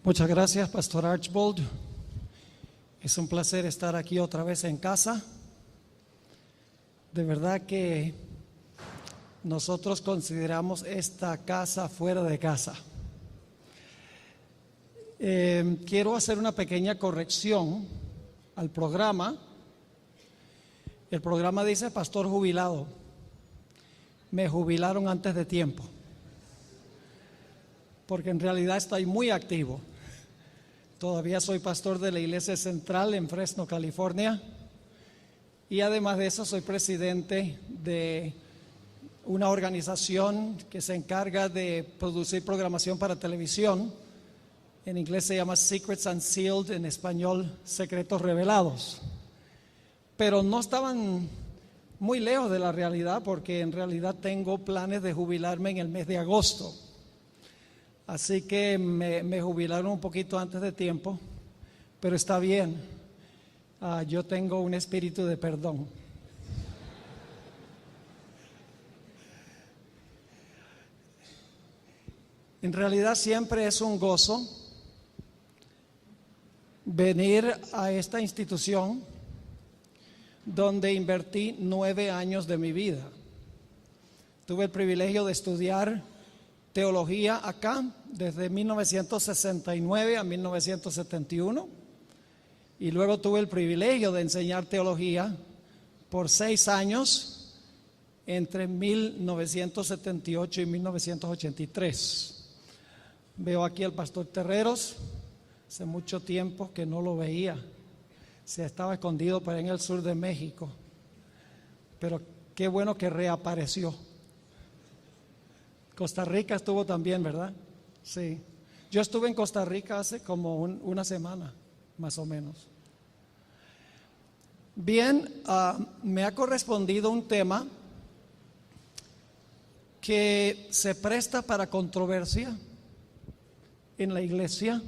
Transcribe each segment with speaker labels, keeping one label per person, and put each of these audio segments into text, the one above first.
Speaker 1: Muchas gracias, Pastor Archbold. Es un placer estar aquí otra vez en casa. De verdad que nosotros consideramos esta casa fuera de casa. Quiero hacer una pequeña corrección al programa. El programa dice pastor jubilado. Me jubilaron antes de tiempo, porque en realidad estoy muy activo. Todavía soy pastor de la Iglesia Central en Fresno, California, y además de eso soy presidente de una organización que se encarga de producir programación para televisión. En inglés se llama Secrets Unsealed, en español Secretos Revelados. Pero no estaban muy lejos de la realidad, porque en realidad tengo planes de jubilarme en el mes de agosto. Así que me jubilaron un poquito antes de tiempo, pero está bien. Yo tengo un espíritu de perdón. En realidad siempre es un gozo venir a esta institución donde invertí 9 años de mi vida. Tuve el privilegio de estudiar teología acá desde 1969 a 1971, y luego tuve el privilegio de enseñar teología por 6 años entre 1978 y 1983. Veo aquí al pastor Terreros. Hace mucho tiempo que no lo veía. Se estaba escondido por ahí en el sur de México, pero qué bueno que reapareció. Costa Rica estuvo también, ¿verdad? Sí. Yo estuve en Costa Rica hace como una semana, más o menos. Bien, me ha correspondido un tema que se presta para controversia en la iglesia.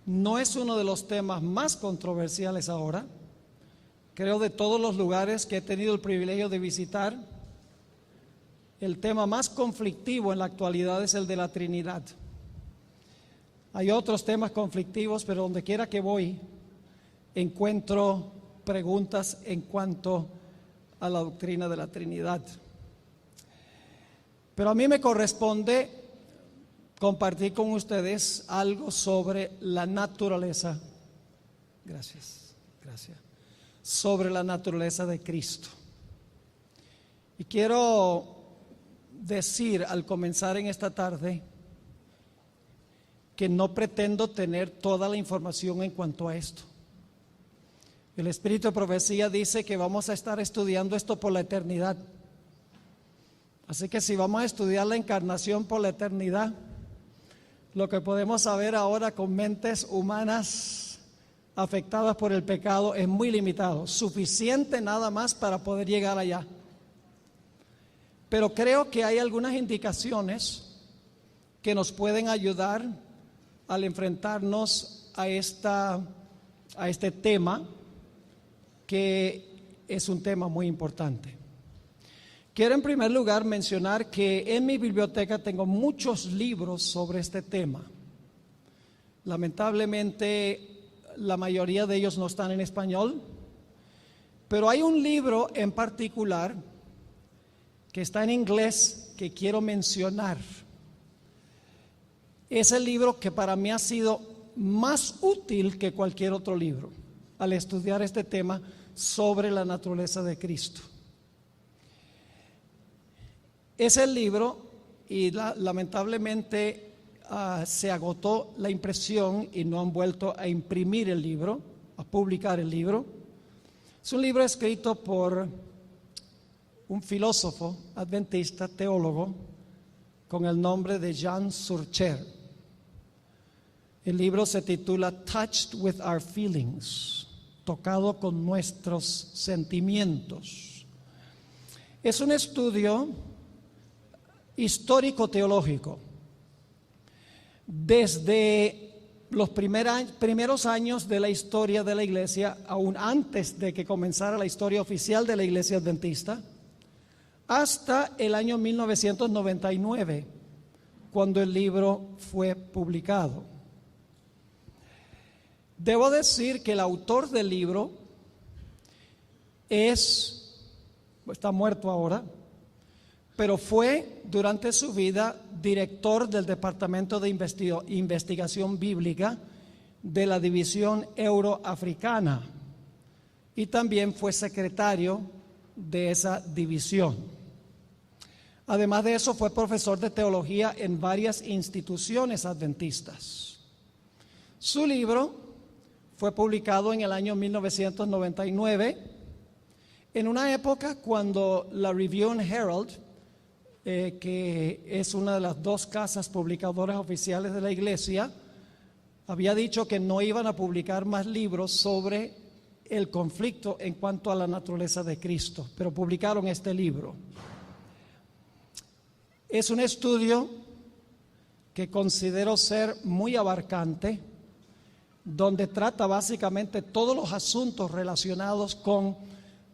Speaker 1: No es uno de los temas más controversiales ahora. Creo de todos los lugares que he tenido el privilegio de visitar, el tema más conflictivo en la actualidad es el de la Trinidad. Hay otros temas conflictivos, pero donde quiera que voy encuentro preguntas en cuanto a la doctrina de la Trinidad. Pero a mí me corresponde compartir con ustedes algo sobre la naturaleza. Gracias. Sobre la naturaleza de Cristo. Y quiero decir al comenzar en esta tarde que no pretendo tener toda la información en cuanto a esto. El Espíritu de Profecía dice que vamos a estar estudiando esto por la eternidad. Así que si vamos a estudiar la encarnación por la eternidad, lo que podemos saber ahora con mentes humanas afectadas por el pecado es muy limitado, suficiente nada más para poder llegar allá. Pero creo que hay algunas indicaciones que nos pueden ayudar al enfrentarnos a este tema, que es un tema muy importante. Quiero en primer lugar mencionar que en mi biblioteca tengo muchos libros sobre este tema. Lamentablemente la mayoría de ellos no están en español, pero hay un libro en particular que está en inglés que quiero mencionar. Es el libro que para mí ha sido más útil que cualquier otro libro al estudiar este tema sobre la naturaleza de Cristo. Es el libro, y lamentablemente se agotó la impresión y no han vuelto a imprimir el libro, a publicar el libro. Es un libro escrito por un filósofo adventista, teólogo, con el nombre de Jean Surcher. El libro se titula Touched with Our Feelings, tocado con nuestros sentimientos. Es un estudio histórico-teológico. Desde los primeros años de la historia de la iglesia, aún antes de que comenzara la historia oficial de la iglesia adventista, hasta el año 1999, cuando el libro fue publicado. Debo decir que el autor del libro está muerto ahora, pero fue durante su vida director del Departamento de Investigación Bíblica de la División Euroafricana y también fue secretario de esa división. Además de eso, fue profesor de teología en varias instituciones adventistas. Su libro fue publicado en el año 1999, en una época cuando la Review and Herald, que es una de las dos casas publicadoras oficiales de la iglesia, había dicho que no iban a publicar más libros sobre el conflicto en cuanto a la naturaleza de Cristo, pero publicaron este libro. Es un estudio que considero ser muy abarcante, donde trata básicamente todos los asuntos relacionados con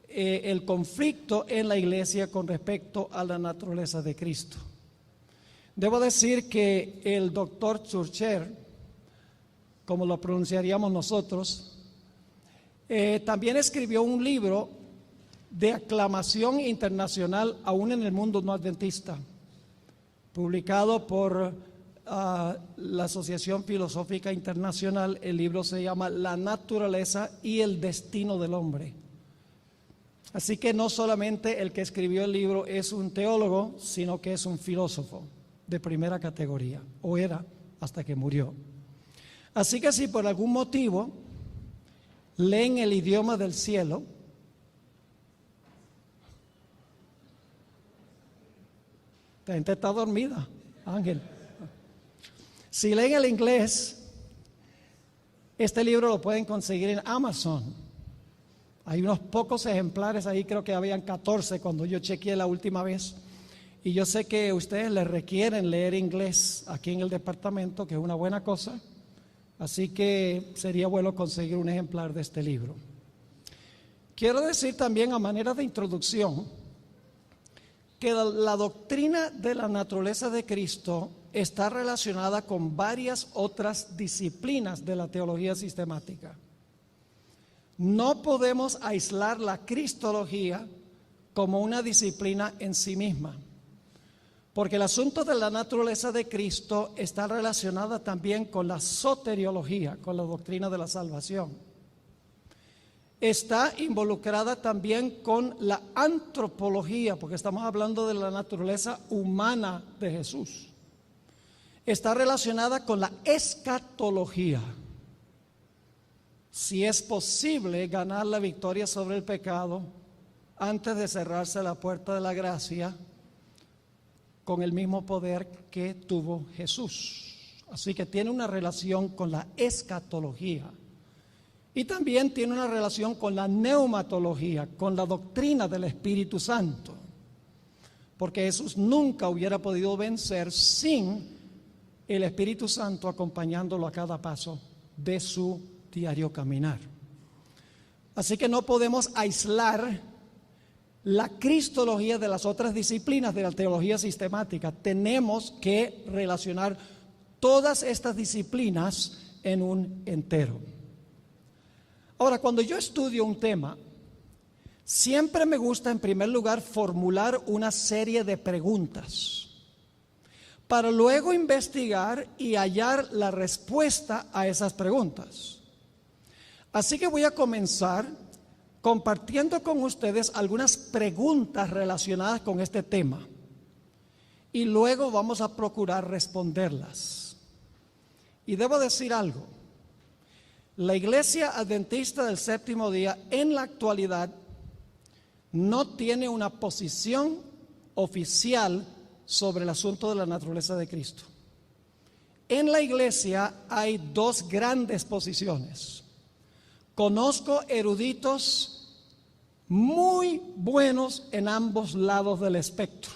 Speaker 1: el conflicto en la iglesia con respecto a la naturaleza de Cristo. Debo decir que el doctor Churcher, como lo pronunciaríamos nosotros, también escribió un libro de aclamación internacional aún en el mundo no adventista, publicado por la Asociación Filosófica Internacional. El libro se llama La naturaleza y el destino del hombre. Así que no solamente el que escribió el libro es un teólogo, sino que es un filósofo de primera categoría, o era hasta que murió. Así que si por algún motivo leen el idioma del cielo, la gente está dormida, Ángel. Si leen el inglés, este libro lo pueden conseguir en Amazon. Hay unos pocos ejemplares ahí, creo que habían 14 cuando yo chequeé la última vez. Y yo sé que ustedes les requieren leer inglés aquí en el departamento, que es una buena cosa. Así que sería bueno conseguir un ejemplar de este libro. Quiero decir también a manera de introducción que la doctrina de la naturaleza de Cristo está relacionada con varias otras disciplinas de la teología sistemática. No podemos aislar la cristología como una disciplina en sí misma, porque el asunto de la naturaleza de Cristo está relacionada también con la soteriología, con la doctrina de la salvación. Está involucrada también con la antropología, porque estamos hablando de la naturaleza humana de Jesús. Está relacionada con la escatología. Si es posible ganar la victoria sobre el pecado antes de cerrarse la puerta de la gracia con el mismo poder que tuvo Jesús. Así que tiene una relación con la escatología. Y también tiene una relación con la neumatología, con la doctrina del Espíritu Santo. Porque Jesús nunca hubiera podido vencer sin el Espíritu Santo acompañándolo a cada paso de su diario caminar. Así que no podemos aislar la cristología de las otras disciplinas de la teología sistemática. Tenemos que relacionar todas estas disciplinas en un entero. Ahora, cuando yo estudio un tema, siempre me gusta en primer lugar formular una serie de preguntas para luego investigar y hallar la respuesta a esas preguntas. Así que voy a comenzar compartiendo con ustedes algunas preguntas relacionadas con este tema y luego vamos a procurar responderlas. Y debo decir algo: la Iglesia Adventista del Séptimo Día en la actualidad no tiene una posición oficial sobre el asunto de la naturaleza de Cristo. En la iglesia hay dos grandes posiciones. Conozco eruditos muy buenos en ambos lados del espectro.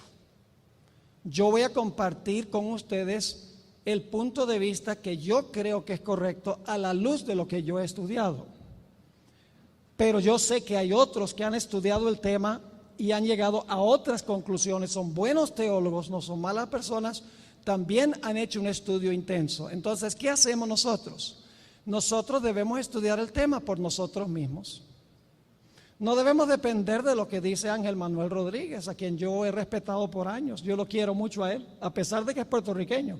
Speaker 1: Yo voy a compartir con ustedes el punto de vista que yo creo que es correcto a la luz de lo que yo he estudiado. Pero yo sé que hay otros que han estudiado el tema y han llegado a otras conclusiones. Son buenos teólogos, no son malas personas, también han hecho un estudio intenso. Entonces, ¿qué hacemos nosotros? nosotros debemos estudiar el tema por nosotros mismos. No debemos depender de lo que dice Ángel Manuel Rodríguez, a quien yo he respetado por años. Yo lo quiero mucho a él, a pesar de que es puertorriqueño.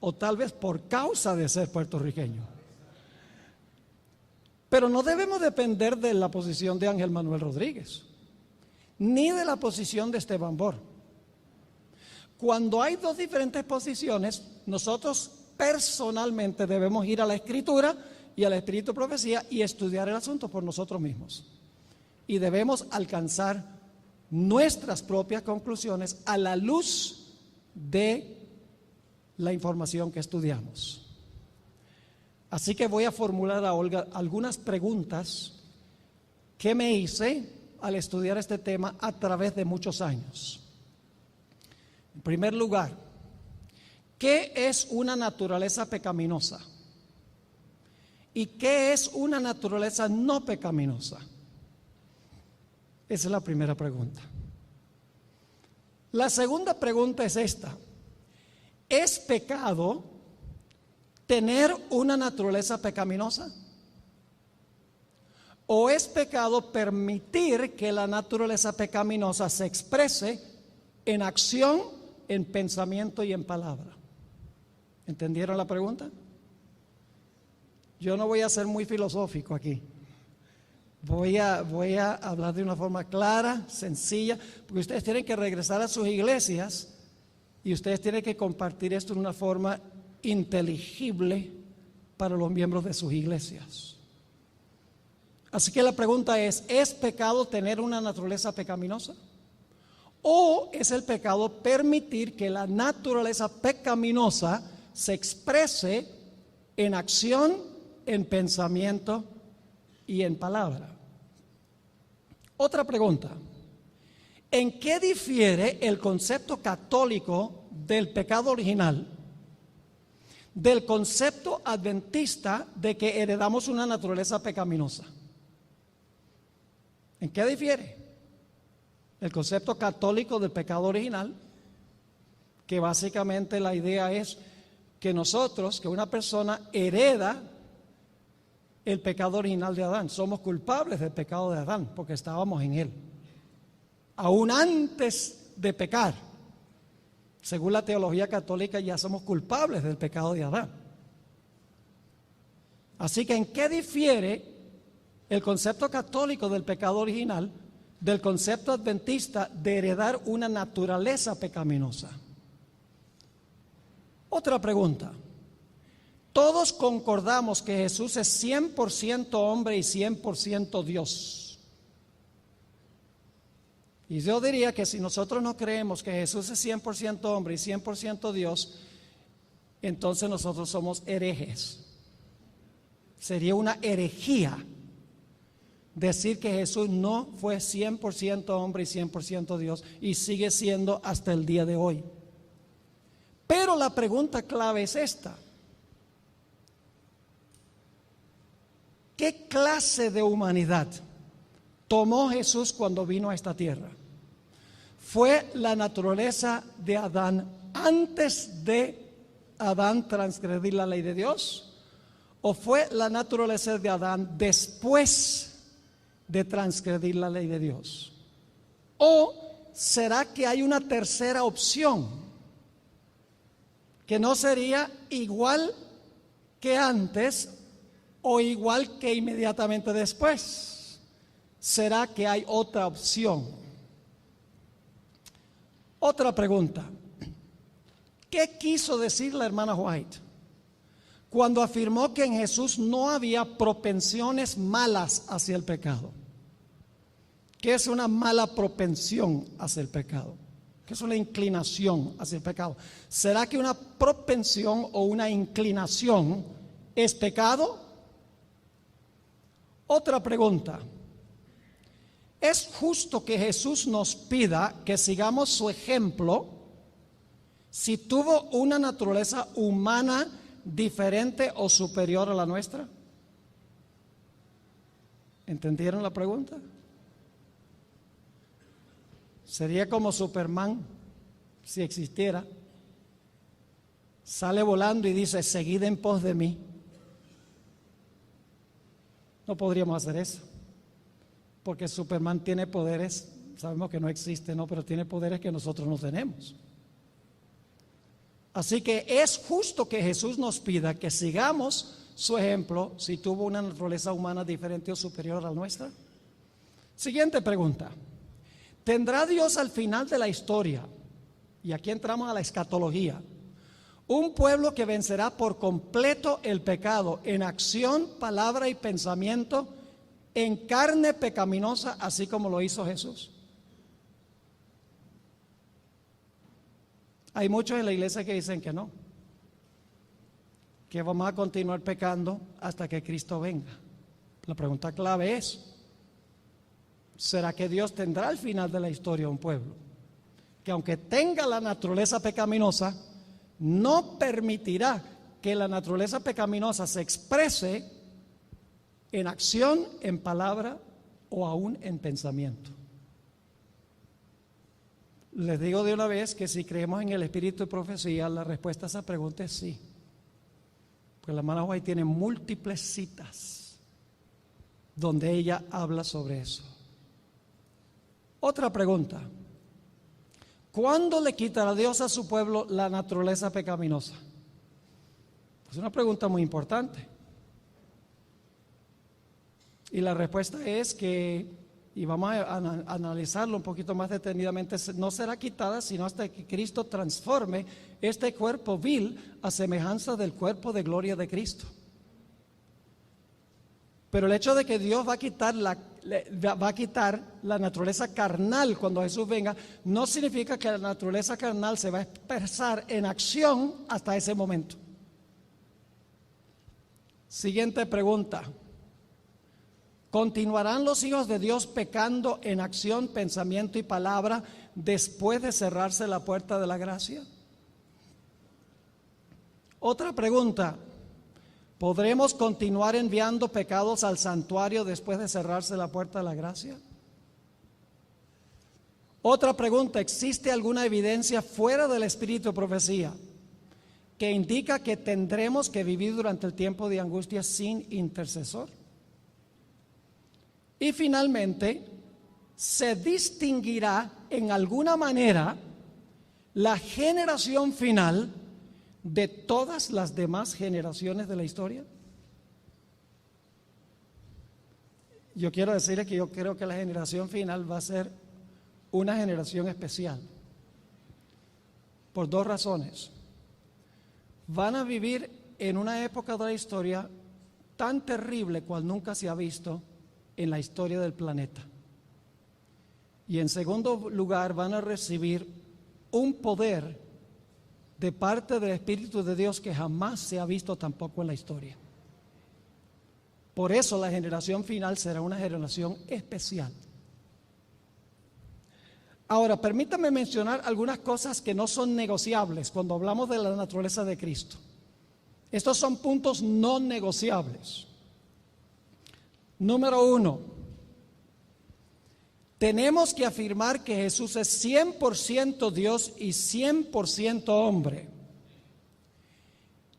Speaker 1: O tal vez por causa de ser puertorriqueño. Pero no debemos depender de la posición de Ángel Manuel Rodríguez, ni de la posición de Esteban Bor. Cuando hay dos diferentes posiciones, nosotros personalmente debemos ir a la Escritura y al Espíritu de Profecía y estudiar el asunto por nosotros mismos. Y debemos alcanzar nuestras propias conclusiones a la luz de la información que estudiamos. Así que voy a formular a Olga algunas preguntas que me hice al estudiar este tema a través de muchos años. En primer lugar, ¿qué es una naturaleza pecaminosa? ¿Y qué es una naturaleza no pecaminosa? Esa es la primera pregunta. La segunda pregunta es esta: ¿es pecado tener una naturaleza pecaminosa? ¿O es pecado permitir que la naturaleza pecaminosa se exprese en acción, en pensamiento y en palabra? ¿Entendieron la pregunta? Yo no voy a ser muy filosófico aquí. Voy a hablar de una forma clara, sencilla, porque ustedes tienen que regresar a sus iglesias y ustedes tienen que compartir esto de una forma inteligible para los miembros de sus iglesias. Así que la pregunta ¿es pecado tener una naturaleza pecaminosa? ¿O es el pecado permitir que la naturaleza pecaminosa se exprese en acción, en pensamiento y en palabra? Otra pregunta: ¿en qué difiere el concepto católico del pecado original del concepto adventista de que heredamos una naturaleza pecaminosa? ¿En qué difiere el concepto católico del pecado original? Que básicamente la idea es que una persona hereda el pecado original de Adán. Somos culpables del pecado de Adán porque estábamos en él. Aún antes de pecar, según la teología católica, ya somos culpables del pecado de Adán. Así que ¿en qué difiere el concepto católico del pecado original del concepto adventista de heredar una naturaleza pecaminosa? Otra pregunta: todos concordamos que Jesús es 100% hombre y 100% Dios. Y yo diría que si nosotros no creemos que Jesús es 100% hombre y 100% Dios, entonces nosotros somos herejes. Sería una herejía decir que Jesús no fue 100% hombre y 100% Dios y sigue siendo hasta el día de hoy. Pero la pregunta clave es esta: ¿qué clase de humanidad tomó Jesús cuando vino a esta tierra? ¿Fue la naturaleza de Adán antes de Adán transgredir la ley de Dios? ¿O fue la naturaleza de Adán después de transgredir la ley de Dios? ¿O será que hay una tercera opción que no sería igual que antes o igual que inmediatamente después? ¿Será que hay otra opción? Otra pregunta: ¿qué quiso decir la hermana White cuando afirmó que en Jesús no había propensiones malas hacia el pecado? ¿Qué es una mala propensión hacia el pecado? ¿Qué es una inclinación hacia el pecado? ¿Será que una propensión o una inclinación es pecado? Otra pregunta: ¿es justo que Jesús nos pida que sigamos su ejemplo si tuvo una naturaleza humana diferente o superior a la nuestra? ¿Entendieron la pregunta? Sería como Superman si existiera. sale volando y dice, seguid en pos de mí. No podríamos hacer eso, porque Superman tiene poderes, sabemos que no existe, ¿no? Pero tiene poderes que nosotros no tenemos. Así que es justo que Jesús nos pida que sigamos su ejemplo si tuvo una naturaleza humana diferente o superior a la nuestra. Siguiente pregunta. ¿Tendrá Dios al final de la historia, y aquí entramos a la escatología, un pueblo que vencerá por completo el pecado en acción, palabra y pensamiento, en carne pecaminosa, así como lo hizo Jesús? Hay muchos en la iglesia que dicen que no, que vamos a continuar pecando hasta que Cristo venga. La pregunta clave es, ¿será que Dios tendrá al final de la historia un pueblo que, aunque tenga la naturaleza pecaminosa, no permitirá que la naturaleza pecaminosa se exprese en acción, en palabra o aún en pensamiento? Les digo de una vez que si creemos en el espíritu de profecía, la respuesta a esa pregunta es sí. Porque la hermana White tiene múltiples citas donde ella habla sobre eso. Otra pregunta. ¿Cuándo le quitará Dios a su pueblo la naturaleza pecaminosa? Es una pregunta muy importante. Y la respuesta es que, y vamos a analizarlo un poquito más detenidamente, no será quitada sino hasta que Cristo transforme este cuerpo vil a semejanza del cuerpo de gloria de Cristo. Pero el hecho de que Dios va a quitar la naturaleza carnal cuando Jesús venga, no significa que la naturaleza carnal se va a expresar en acción hasta ese momento. Siguiente pregunta. ¿Continuarán los hijos de Dios pecando en acción, pensamiento y palabra después de cerrarse la puerta de la gracia? Otra pregunta. ¿Podremos continuar enviando pecados al santuario después de cerrarse la puerta de la gracia? Otra pregunta. ¿Existe alguna evidencia fuera del espíritu de profecía que indica que tendremos que vivir durante el tiempo de angustia sin intercesor? Y finalmente, ¿se distinguirá en alguna manera la generación final de todas las demás generaciones de la historia? Yo quiero decirles que yo creo que la generación final va a ser una generación especial, por dos razones. Van a vivir en una época de la historia tan terrible cual nunca se ha visto en la historia del planeta. Y en segundo lugar, van a recibir un poder de parte del Espíritu de Dios que jamás se ha visto tampoco en la historia. Por eso la generación final será una generación especial. Ahora, permítame mencionar algunas cosas que no son negociables cuando hablamos de la naturaleza de Cristo. Estos son puntos no negociables. Número 1, tenemos que afirmar que Jesús es 100% Dios y 100% hombre,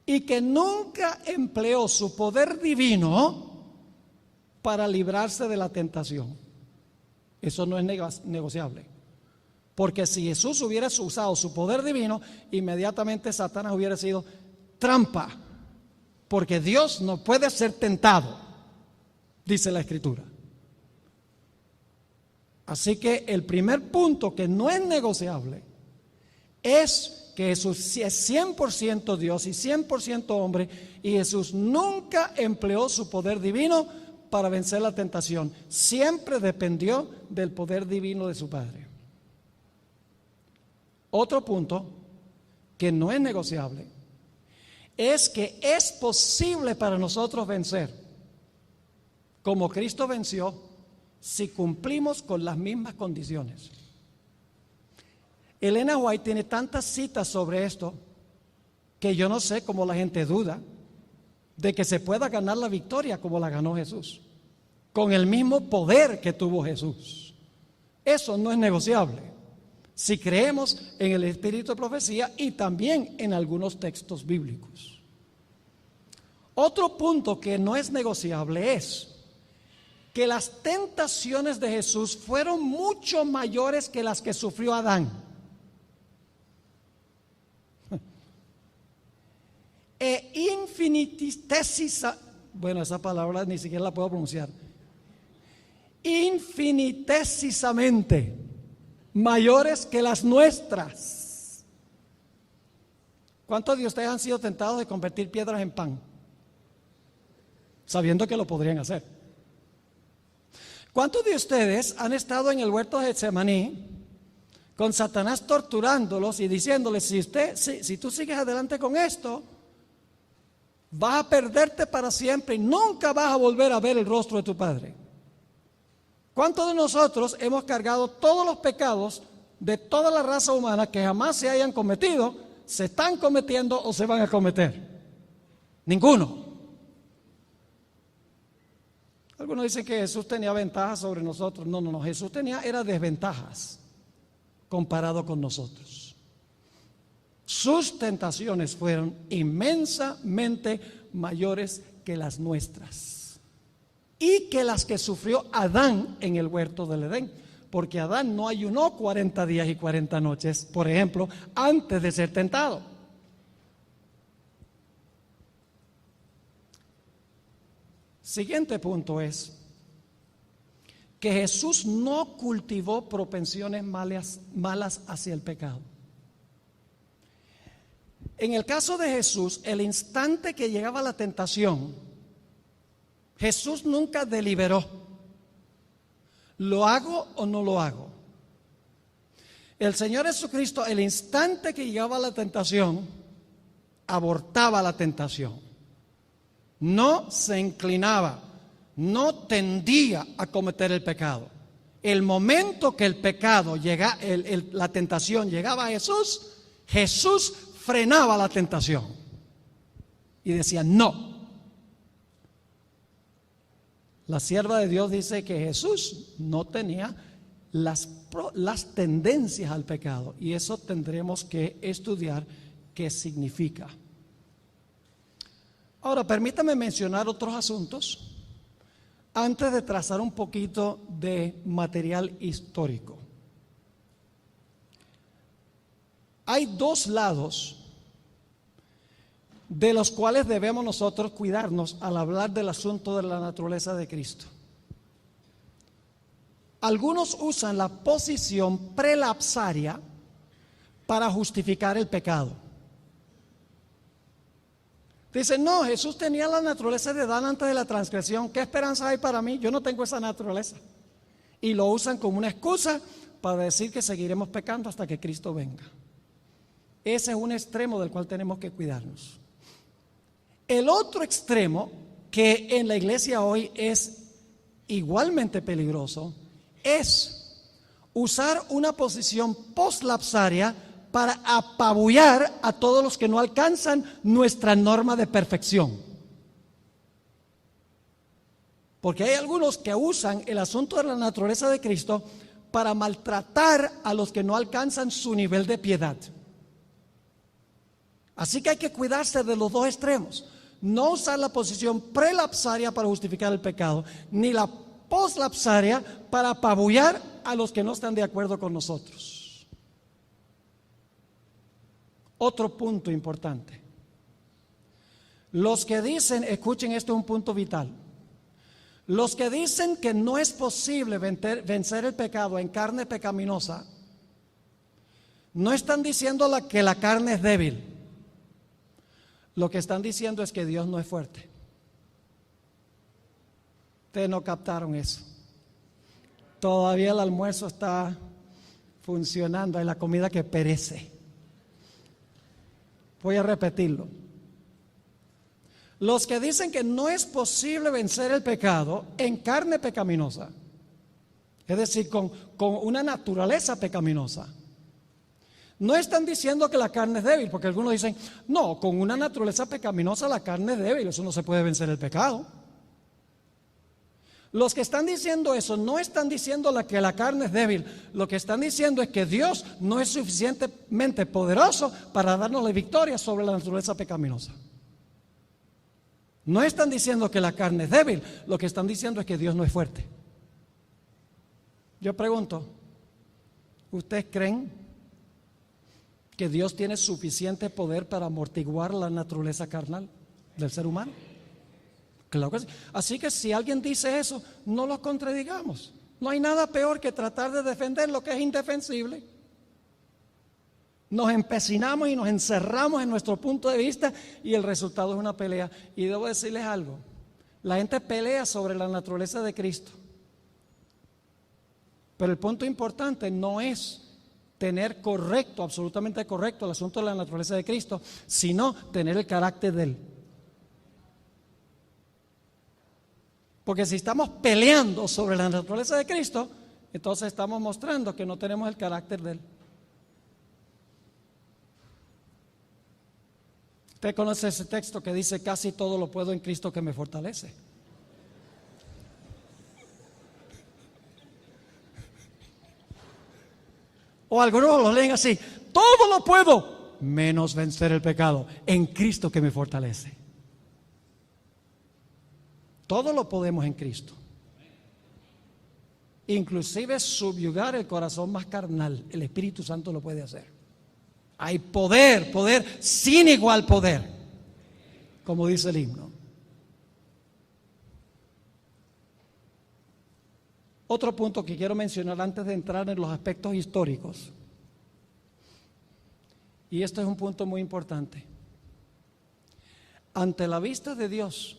Speaker 1: y que nunca empleó su poder divino para librarse de la tentación. Eso no es negociable, porque si Jesús hubiera usado su poder divino, inmediatamente Satanás hubiera sido trampa, porque Dios no puede ser tentado, dice la Escritura. Así que el primer punto que no es negociable es que Jesús es 100% Dios y 100% hombre, y Jesús nunca empleó su poder divino para vencer la tentación. Siempre dependió del poder divino de su Padre. Otro punto que no es negociable es que es posible para nosotros vencer como Cristo venció si cumplimos con las mismas condiciones. Elena White tiene tantas citas sobre esto que yo no sé cómo la gente duda de que se pueda ganar la victoria como la ganó Jesús, con el mismo poder que tuvo Jesús. Eso no es negociable. si creemos en el espíritu de profecía y también en algunos textos bíblicos. Otro punto que no es negociable es que las tentaciones de Jesús fueron mucho mayores que las que sufrió Adán. Bueno, esa palabra ni siquiera la puedo pronunciar. Infinitesimamente mayores que las nuestras. ¿Cuántos de ustedes han sido tentados de convertir piedras en pan? Sabiendo que lo podrían hacer. ¿Cuántos de ustedes han estado en el huerto de Getsemaní con Satanás torturándolos y diciéndoles, si tú sigues adelante con esto, vas a perderte para siempre y nunca vas a volver a ver el rostro de tu Padre? ¿Cuántos de nosotros hemos cargado todos los pecados de toda la raza humana que jamás se hayan cometido, se están cometiendo o se van a cometer? Ninguno. Algunos dicen que Jesús tenía ventajas sobre nosotros. No, Jesús era desventajas comparado con nosotros. Sus tentaciones fueron inmensamente mayores que las nuestras y que las que sufrió Adán en el huerto del Edén, porque Adán no ayunó 40 días y 40 noches, por ejemplo, antes de ser tentado. Siguiente punto es que Jesús no cultivó propensiones malas hacia el pecado. En el caso de Jesús, el instante que llegaba la tentación, Jesús nunca deliberó, ¿lo hago o no lo hago? El Señor Jesucristo, el instante que llegaba la tentación, abortaba la tentación. No se inclinaba, no tendía a cometer el pecado. El momento que el pecado llega, la tentación llegaba a Jesús, Jesús frenaba la tentación y decía no. La sierva de Dios dice que Jesús no tenía las tendencias al pecado, y eso tendremos que estudiar qué significa. Ahora, permítame mencionar otros asuntos antes de trazar un poquito de material histórico. Hay dos lados de los cuales debemos nosotros cuidarnos al hablar del asunto de la naturaleza de Cristo. Algunos usan la posición prelapsaria para justificar el pecado. Dicen, no, Jesús tenía la naturaleza de Adán antes de la transgresión. ¿Qué esperanza hay para mí? Yo no tengo esa naturaleza. Y lo usan como una excusa para decir que seguiremos pecando hasta que Cristo venga. Ese es un extremo del cual tenemos que cuidarnos. El otro extremo, que en la iglesia hoy es igualmente peligroso, es usar una posición poslapsaria para apabullar a todos los que no alcanzan nuestra norma de perfección. Porque hay algunos que usan el asunto de la naturaleza de Cristo para maltratar a los que no alcanzan su nivel de piedad. Así que hay que cuidarse de los dos extremos. No usar la posición prelapsaria para justificar el pecado, ni la poslapsaria para apabullar a los que no están de acuerdo con nosotros. Otro punto importante. Los que dicen, escuchen, esto es un punto vital. Los que dicen que no es posible vencer el pecado en carne pecaminosa, no están diciendo que la carne es débil. Lo que están diciendo es que Dios no es fuerte. Ustedes no captaron eso. Todavía el almuerzo está funcionando, hay la comida que perece. Voy a repetirlo. Los que dicen que no es posible vencer el pecado en carne pecaminosa, es decir, con una naturaleza pecaminosa, no están diciendo que la carne es débil, porque algunos dicen, no, con una naturaleza pecaminosa la carne es débil, eso no se puede vencer el pecado. Los que están diciendo eso no están diciendo que la carne es débil. Lo que están diciendo es que Dios no es suficientemente poderoso para darnos la victoria sobre la naturaleza pecaminosa. No están diciendo que la carne es débil. Lo que están diciendo es que Dios no es fuerte. Yo pregunto, ¿ustedes creen que Dios tiene suficiente poder para amortiguar la naturaleza carnal del ser humano? Claro que sí. Así que si alguien dice eso, no lo contradigamos. No hay nada peor que tratar de defender lo que es indefensible. Nos empecinamos y nos encerramos en nuestro punto de vista y el resultado es una pelea. Y debo decirles algo, la gente pelea sobre la naturaleza de Cristo. Pero el punto importante no es tener correcto, absolutamente correcto el asunto de la naturaleza de Cristo, sino tener el carácter de Él. Porque si estamos peleando sobre la naturaleza de Cristo, entonces estamos mostrando que no tenemos el carácter de Él. Usted conoce ese texto que dice: casi todo lo puedo en Cristo que me fortalece. O algunos lo leen así: todo lo puedo menos vencer el pecado en Cristo que me fortalece. Todo lo podemos en Cristo. Inclusive subyugar el corazón más carnal, el Espíritu Santo lo puede hacer. Hay poder sin igual poder, como dice el himno. Otro punto que quiero mencionar antes de entrar en los aspectos históricos, y este es un punto muy importante. Ante la vista de Dios,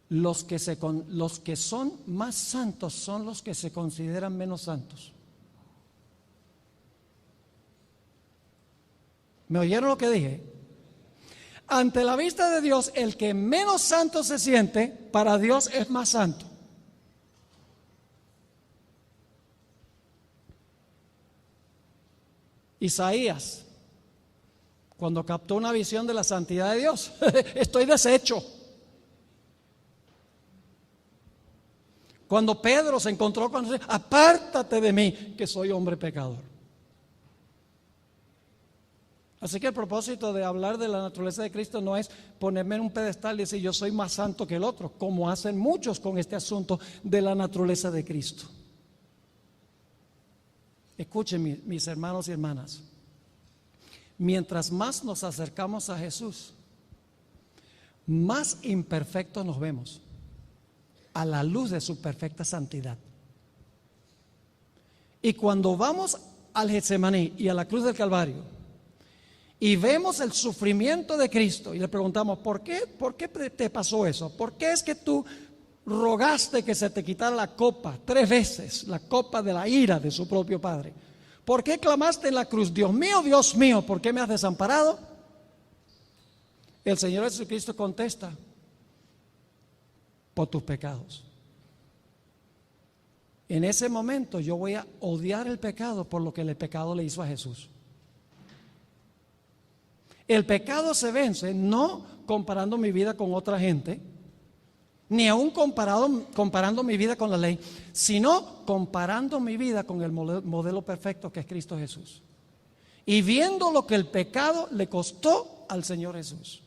Speaker 1: los que son más santos son los que se consideran menos santos. ¿Me oyeron lo que dije? Ante la vista de Dios, el que menos santo se siente, para Dios es más santo. Isaías, cuando captó una visión de la santidad de Dios, estoy deshecho. Cuando Pedro se encontró con Jesús: apártate de mí, que soy hombre pecador. Así que el propósito de hablar de la naturaleza de Cristo no es ponerme en un pedestal y decir yo soy más santo que el otro, como hacen muchos con este asunto de la naturaleza de Cristo. Escuchen, mis hermanos y hermanas, mientras más nos acercamos a Jesús, más imperfectos nos vemos a la luz de su perfecta santidad. Y cuando vamos al Getsemaní y a la cruz del Calvario y vemos el sufrimiento de Cristo y le preguntamos: ¿por qué te pasó eso? ¿Por qué es que tú rogaste que se te quitara la copa 3 veces, la copa de la ira de su propio Padre? ¿Por qué clamaste en la cruz: Dios mío, ¿por qué me has desamparado? El Señor Jesucristo contesta: por tus pecados. En ese momento yo voy a odiar el pecado por lo que el pecado le hizo a Jesús. El pecado se vence no comparando mi vida con otra gente, ni aún comparando mi vida con la ley, sino comparando mi vida con el modelo perfecto que es Cristo Jesús, y viendo lo que el pecado le costó al Señor Jesús.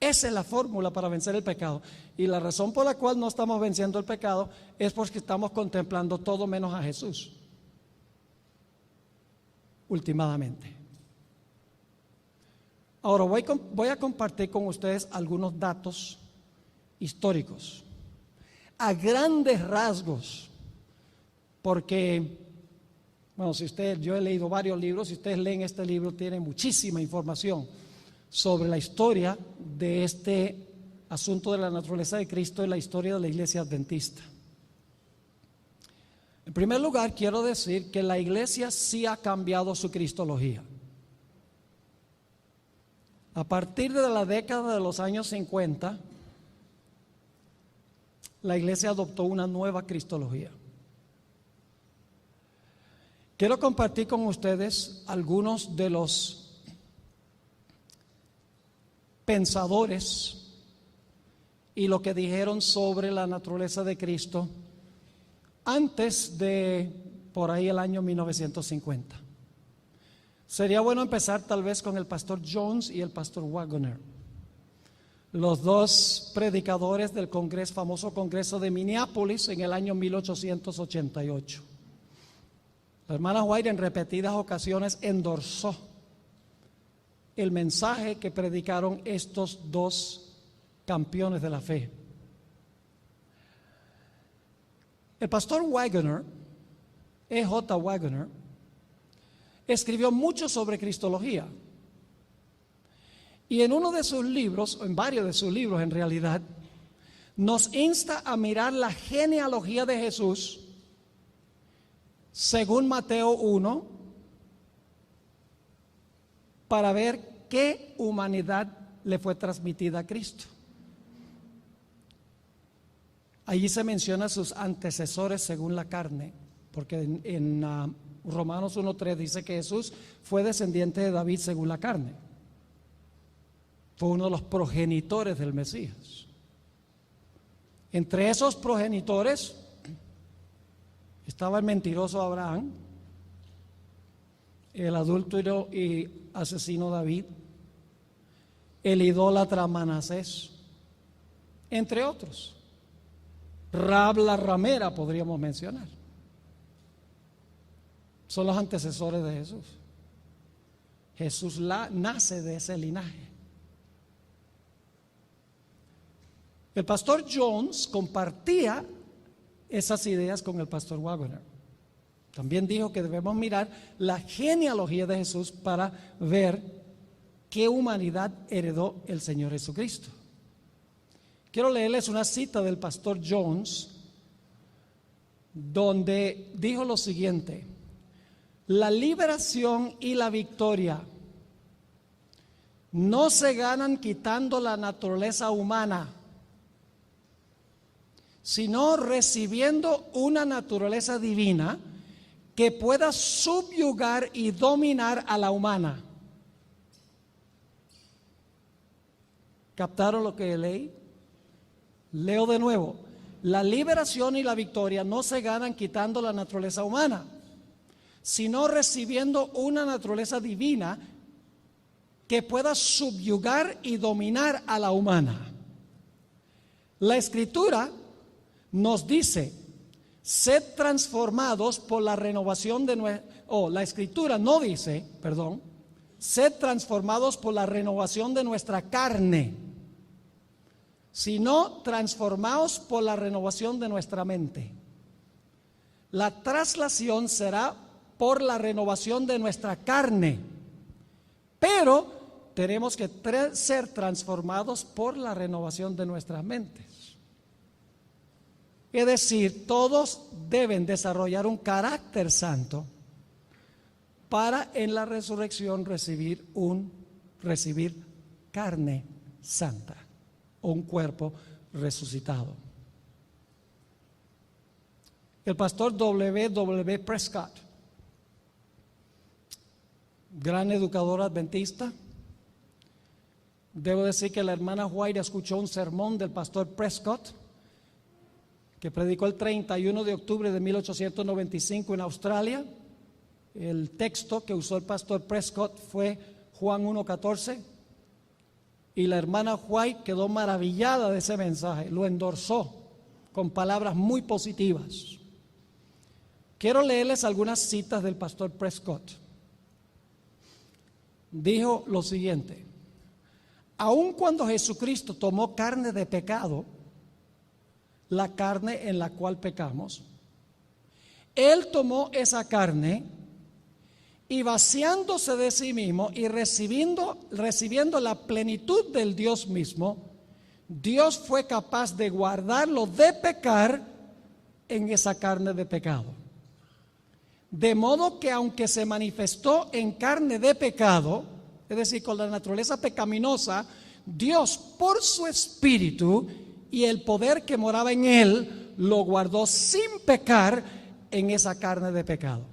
Speaker 1: Esa es la fórmula para vencer el pecado. Y la razón por la cual no estamos venciendo el pecado es porque estamos contemplando todo menos a Jesús, últimamente. Ahora voy a compartir con ustedes algunos datos históricos, a grandes rasgos, porque, bueno, yo he leído varios libros. Si ustedes leen este libro, tienen muchísima información sobre la historia de este asunto de la naturaleza de Cristo y la historia de la iglesia adventista. En primer lugar, quiero decir que la iglesia sí ha cambiado su cristología. A partir de la década de los años 50, la iglesia adoptó una nueva cristología. Quiero compartir con ustedes algunos de los pensadores y lo que dijeron sobre la naturaleza de Cristo antes de por ahí el año 1950. Sería bueno empezar tal vez con el pastor Jones y el pastor Waggoner, los dos predicadores del famoso Congreso de Minneapolis en el año 1888. La hermana White en repetidas ocasiones endorsó el mensaje que predicaron estos dos campeones de la fe. El pastor Waggoner, E.J. Waggoner, escribió mucho sobre cristología. Y en uno de sus libros, o en varios de sus libros en realidad, nos insta a mirar la genealogía de Jesús según Mateo 1 para ver qué humanidad le fue transmitida a Cristo. Allí se menciona sus antecesores según la carne, porque en Romanos 1:3 dice que Jesús fue descendiente de David según la carne. Fue uno de los progenitores del Mesías. Entre esos progenitores estaba el mentiroso Abraham, el adúltero y asesino David, el idólatra Manasés, entre otros. Rahab la ramera podríamos mencionar. Son los antecesores de Jesús. Jesús nace de ese linaje. El pastor Jones compartía esas ideas con el pastor Waggoner. También dijo que debemos mirar la genealogía de Jesús para ver qué humanidad heredó el Señor Jesucristo. Quiero leerles una cita del pastor Jones, donde dijo lo siguiente: la liberación y la victoria no se ganan quitando la naturaleza humana, sino recibiendo una naturaleza divina que pueda subyugar y dominar a la humana. ¿Captaron lo que leí? Leo de nuevo: la liberación y la victoria no se ganan quitando la naturaleza humana, sino recibiendo una naturaleza divina que pueda subyugar y dominar a la humana. La Escritura nos dice: sed transformados por la renovación de la Escritura no dice, sed transformados por la renovación de nuestra carne, sino transformados por la renovación de nuestra mente. La traslación será por la renovación de nuestra carne, pero tenemos que ser transformados por la renovación de nuestras mentes. Es decir, todos deben desarrollar un carácter santo para en la resurrección recibir carne santa o un cuerpo resucitado. El pastor W. Prescott, gran educador adventista, debo decir que la hermana White escuchó un sermón del pastor Prescott que predicó el 31 de octubre de 1895 en Australia. El texto que usó el pastor Prescott fue Juan 1:14, y la hermana White quedó maravillada de ese mensaje, lo endorsó con palabras muy positivas. Quiero leerles algunas citas del pastor Prescott. Dijo lo siguiente: aun cuando Jesucristo tomó carne de pecado, la carne en la cual pecamos, Él tomó esa carne y vaciándose de sí mismo y recibiendo la plenitud del Dios mismo, Dios fue capaz de guardarlo de pecar en esa carne de pecado. De modo que aunque se manifestó en carne de pecado, es decir, con la naturaleza pecaminosa, Dios por su Espíritu y el poder que moraba en Él, lo guardó sin pecar en esa carne de pecado.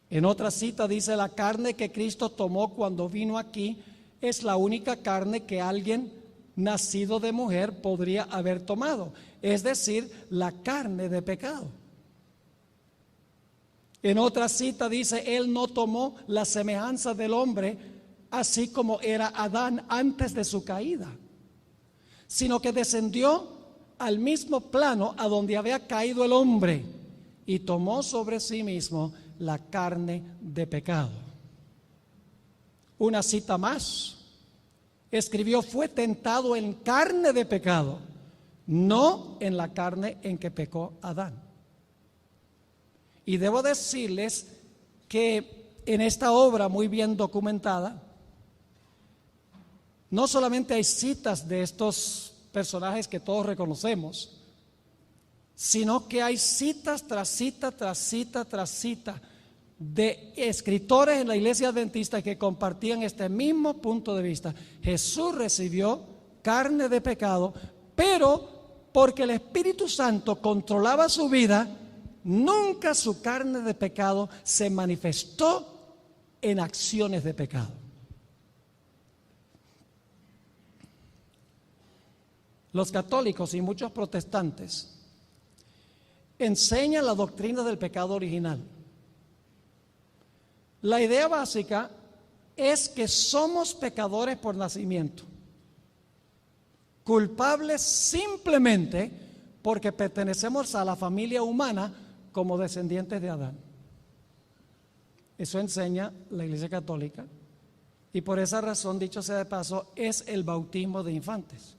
Speaker 1: En otra cita dice: la carne que Cristo tomó cuando vino aquí es la única carne que alguien nacido de mujer podría haber tomado, es decir, la carne de pecado. En otra cita dice, Él no tomó la semejanza del hombre, así como era Adán antes de su caída, sino que descendió al mismo plano a donde había caído el hombre y tomó sobre sí mismo la carne de pecado. Una cita más, escribió, fue tentado en carne de pecado, no en la carne en que pecó Adán. Y debo decirles que en esta obra muy bien documentada, no solamente hay citas de estos personajes que todos reconocemos, sino que hay citas tras cita, tras cita, tras cita de escritores en la iglesia adventista que compartían este mismo punto de vista. Jesús recibió carne de pecado, pero porque el Espíritu Santo controlaba su vida, nunca su carne de pecado se manifestó en acciones de pecado. Los católicos y muchos protestantes enseñan la doctrina del pecado original. La idea básica es que somos pecadores por nacimiento, culpables simplemente porque pertenecemos a la familia humana como descendientes de Adán. Eso enseña la Iglesia Católica, y por esa razón, dicho sea de paso, es el bautismo de infantes,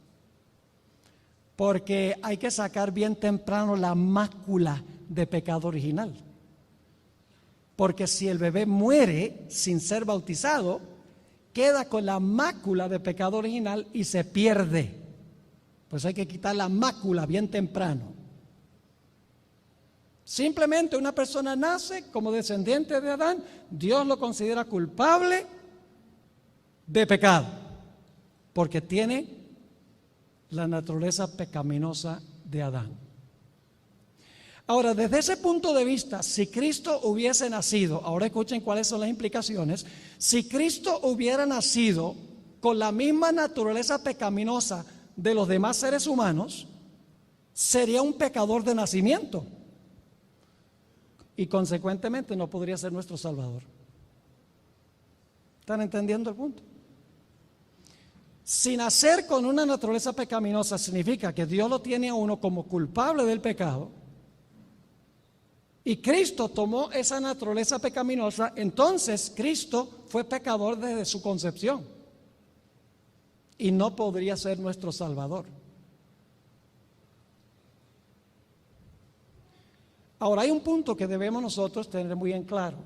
Speaker 1: porque hay que sacar bien temprano la mácula de pecado original. Porque si el bebé muere sin ser bautizado, queda con la mácula de pecado original y se pierde. Pues hay que quitar la mácula bien temprano. Simplemente una persona nace como descendiente de Adán, Dios lo considera culpable de pecado, porque tiene la naturaleza pecaminosa de Adán. Ahora, desde ese punto de vista, si Cristo hubiese nacido, ahora escuchen cuáles son las implicaciones, si Cristo hubiera nacido con la misma naturaleza pecaminosa de los demás seres humanos, sería un pecador de nacimiento y consecuentemente no podría ser nuestro Salvador. ¿Están entendiendo el punto? Si nacer con una naturaleza pecaminosa significa que Dios lo tiene a uno como culpable del pecado, y Cristo tomó esa naturaleza pecaminosa, entonces Cristo fue pecador desde su concepción y no podría ser nuestro Salvador. Ahora hay un punto que debemos nosotros tener muy en claro,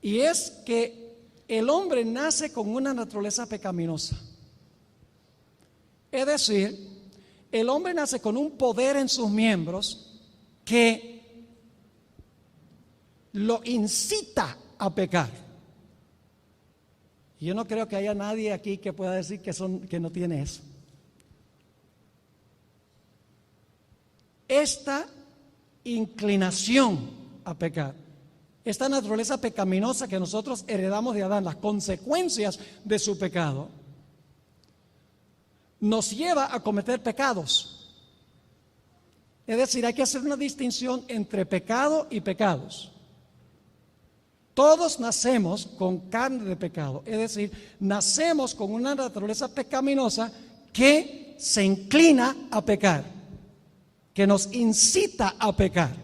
Speaker 1: y es que el hombre nace con una naturaleza pecaminosa. Es decir, el hombre nace con un poder en sus miembros que lo incita a pecar. Y yo no creo que haya nadie aquí que pueda decir que no tiene eso. Esta inclinación a pecar, esta naturaleza pecaminosa que nosotros heredamos de Adán, las consecuencias de su pecado, nos lleva a cometer pecados. Es decir, hay que hacer una distinción entre pecado y pecados. Todos nacemos con carne de pecado, es decir, nacemos con una naturaleza pecaminosa que se inclina a pecar, que nos incita a pecar.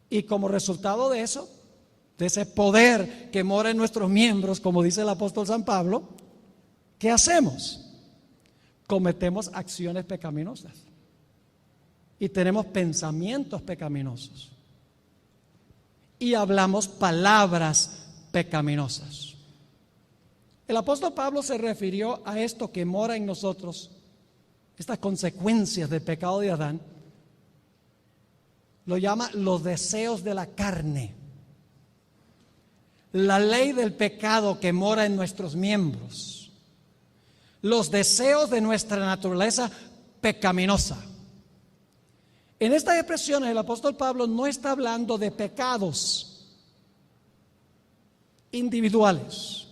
Speaker 1: Y como resultado de eso, de ese poder que mora en nuestros miembros, como dice el apóstol San Pablo, ¿qué hacemos? Cometemos acciones pecaminosas y tenemos pensamientos pecaminosos y hablamos palabras pecaminosas. El apóstol Pablo se refirió a esto que mora en nosotros, estas consecuencias del pecado de Adán, lo llama los deseos de la carne, la ley del pecado que mora en nuestros miembros, los deseos de nuestra naturaleza pecaminosa. En estas expresiones el apóstol Pablo no está hablando de pecados individuales,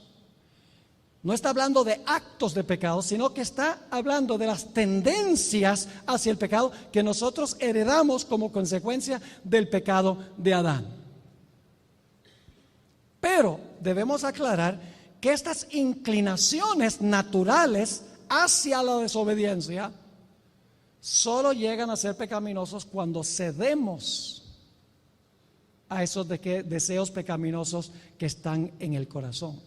Speaker 1: No está hablando de actos de pecado, sino que está hablando de las tendencias hacia el pecado que nosotros heredamos como consecuencia del pecado de Adán. Pero debemos aclarar que estas inclinaciones naturales hacia la desobediencia solo llegan a ser pecaminosos cuando cedemos a esos deseos pecaminosos que están en el corazón.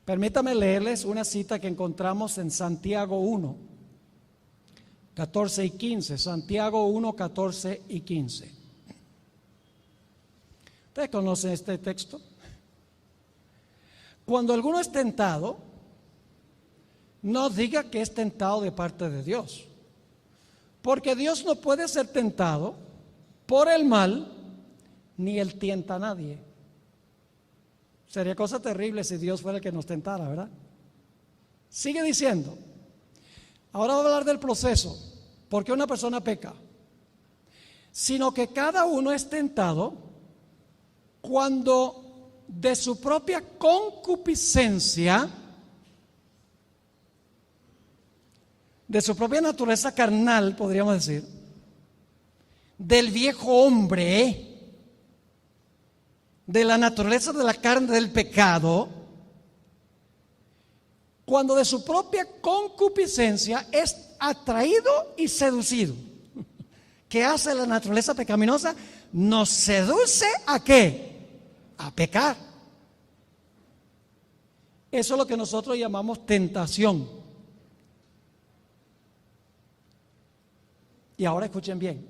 Speaker 1: Permítame leerles una cita que encontramos en Santiago 1, 14 y 15. Santiago 1, 14 y 15. ¿Ustedes conocen este texto? Cuando alguno es tentado, no diga que es tentado de parte de Dios, porque Dios no puede ser tentado por el mal, ni Él tienta a nadie. Sería cosa terrible si Dios fuera el que nos tentara, ¿verdad? Sigue diciendo. Ahora voy a hablar del proceso. ¿Por qué una persona peca? Sino que cada uno es tentado cuando de su propia concupiscencia, de su propia naturaleza carnal, podríamos decir, del viejo hombre, de la naturaleza de la carne del pecado, cuando de su propia concupiscencia es atraído y seducido. ¿Qué hace la naturaleza pecaminosa? Nos seduce ¿a qué? A pecar. Eso es lo que nosotros llamamos tentación. Y ahora escuchen bien.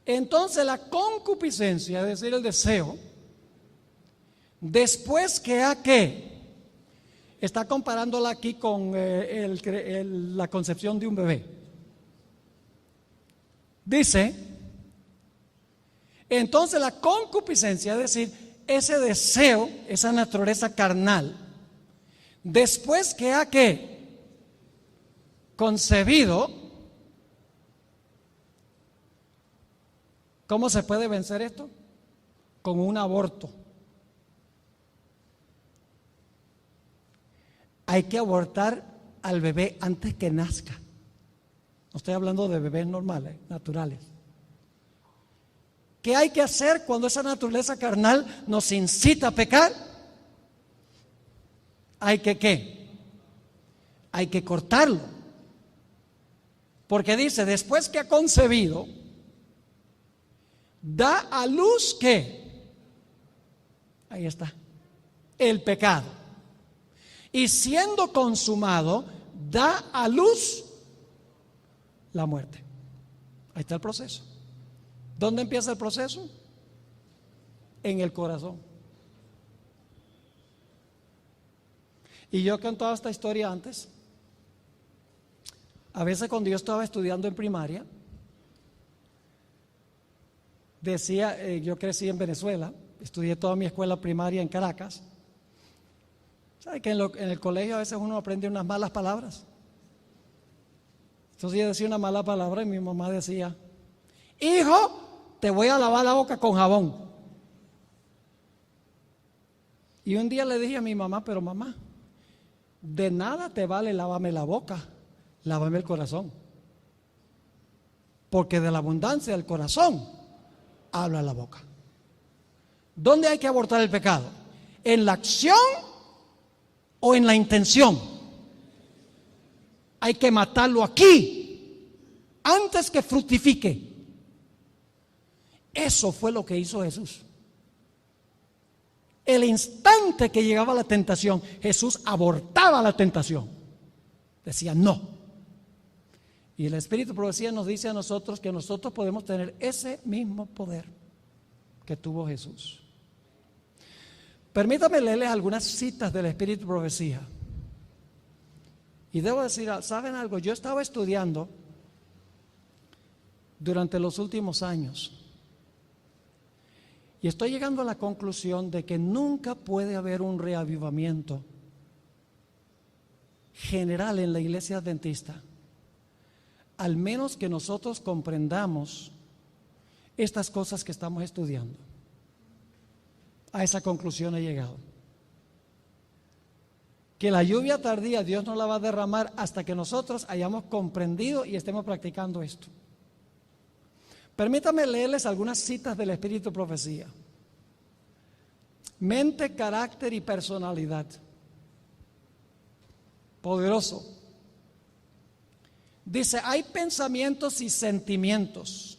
Speaker 1: Entonces la concupiscencia, es decir, el deseo, después que a qué, está comparándola aquí con la concepción de un bebé. Dice, entonces la concupiscencia, es decir, ese deseo, esa naturaleza carnal, después que a qué, concebido. ¿Cómo se puede vencer esto? Con un aborto. Hay que abortar al bebé antes que nazca. No estoy hablando de bebés normales, naturales. ¿Qué hay que hacer cuando esa naturaleza carnal nos incita a pecar? Hay que ¿qué? Hay que cortarlo. Porque dice, después que ha concebido, da a luz ¿qué? Ahí está, el pecado. Y siendo consumado, da a luz la muerte. Ahí está el proceso. ¿Dónde empieza el proceso? En el corazón. Y yo he contado esta historia antes. A veces cuando yo estaba estudiando en primaria, decía, yo crecí en Venezuela, estudié toda mi escuela primaria en Caracas. ¿Sabe que en el colegio a veces uno aprende unas malas palabras? Entonces yo decía una mala palabra y mi mamá decía, hijo, te voy a lavar la boca con jabón. Y un día le dije a mi mamá, pero mamá, de nada te vale lavarme la boca, lávame el corazón. Porque de la abundancia del corazón habla la boca. ¿Dónde hay que abortar el pecado? ¿En la acción o en la intención? Hay que matarlo aquí antes que fructifique. Eso fue lo que hizo Jesús. El instante que llegaba la tentación, Jesús abortaba la tentación. Decía no. Y el Espíritu de Profecía nos dice a nosotros que nosotros podemos tener ese mismo poder que tuvo Jesús. Permítame leerles algunas citas del Espíritu de Profecía. Y debo decir, ¿saben algo? Yo estaba estudiando durante los últimos años y estoy llegando a la conclusión de que nunca puede haber un reavivamiento general en la iglesia adventista, al menos que nosotros comprendamos estas cosas que estamos estudiando. A esa conclusión he llegado. que la lluvia tardía Dios no la va a derramar hasta que nosotros hayamos comprendido y estemos practicando esto. Permítanme leerles algunas citas del Espíritu Profecía. Mente, carácter y personalidad. Poderoso. Dice, hay pensamientos y sentimientos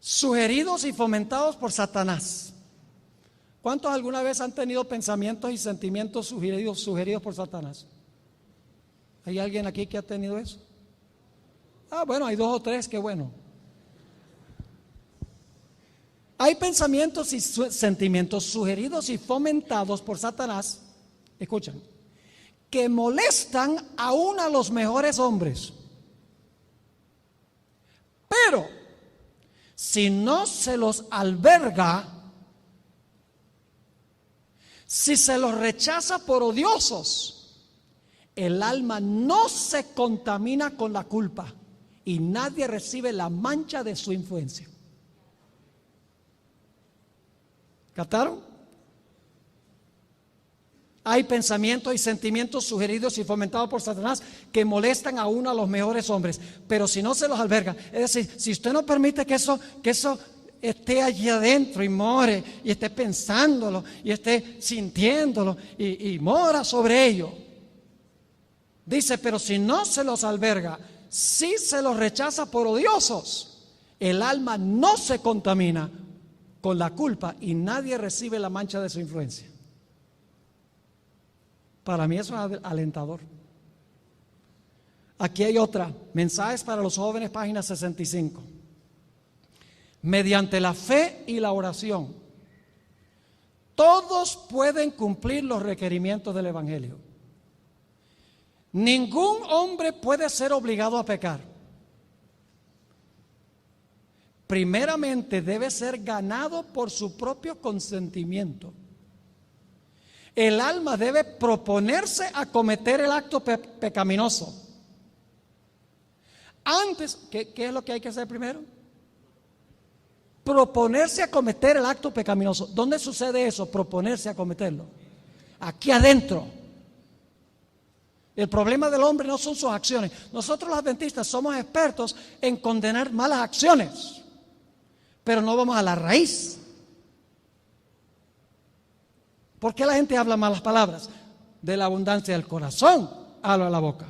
Speaker 1: sugeridos y fomentados por Satanás. ¿Cuántos alguna vez han tenido pensamientos y sentimientos sugeridos por Satanás? ¿Hay alguien aquí que ha tenido eso? Bueno, hay 2 o 3, qué bueno. Hay pensamientos y sentimientos sugeridos y fomentados por Satanás, escuchan, que molestan aún a los mejores hombres. Pero si no se los alberga, si se los rechaza por odiosos, el alma no se contamina con la culpa y nadie recibe la mancha de su influencia. ¿Captaron? Hay pensamientos y sentimientos sugeridos y fomentados por Satanás que molestan aún a los mejores hombres, pero si no se los alberga, es decir, si usted no permite que eso esté allí adentro y more, y esté pensándolo, y esté sintiéndolo, y mora sobre ello. Dice, pero si no se los alberga, si se los rechaza por odiosos, el alma no se contamina con la culpa y nadie recibe la mancha de su influencia. Para mí eso es alentador. Aquí hay otra, Mensajes para los jóvenes, página 65. Mediante la fe y la oración, todos pueden cumplir los requerimientos del Evangelio. Ningún hombre puede ser obligado a pecar. Primeramente debe ser ganado por su propio consentimiento. El alma debe proponerse a cometer el acto pecaminoso. Antes, ¿qué es lo que hay que hacer primero? Proponerse a cometer el acto pecaminoso. ¿Dónde sucede eso? Proponerse a cometerlo. Aquí adentro. El problema del hombre no son sus acciones. Nosotros los adventistas somos expertos en condenar malas acciones, pero no vamos a la raíz. ¿Por qué la gente habla malas palabras? De la abundancia del corazón habla la boca.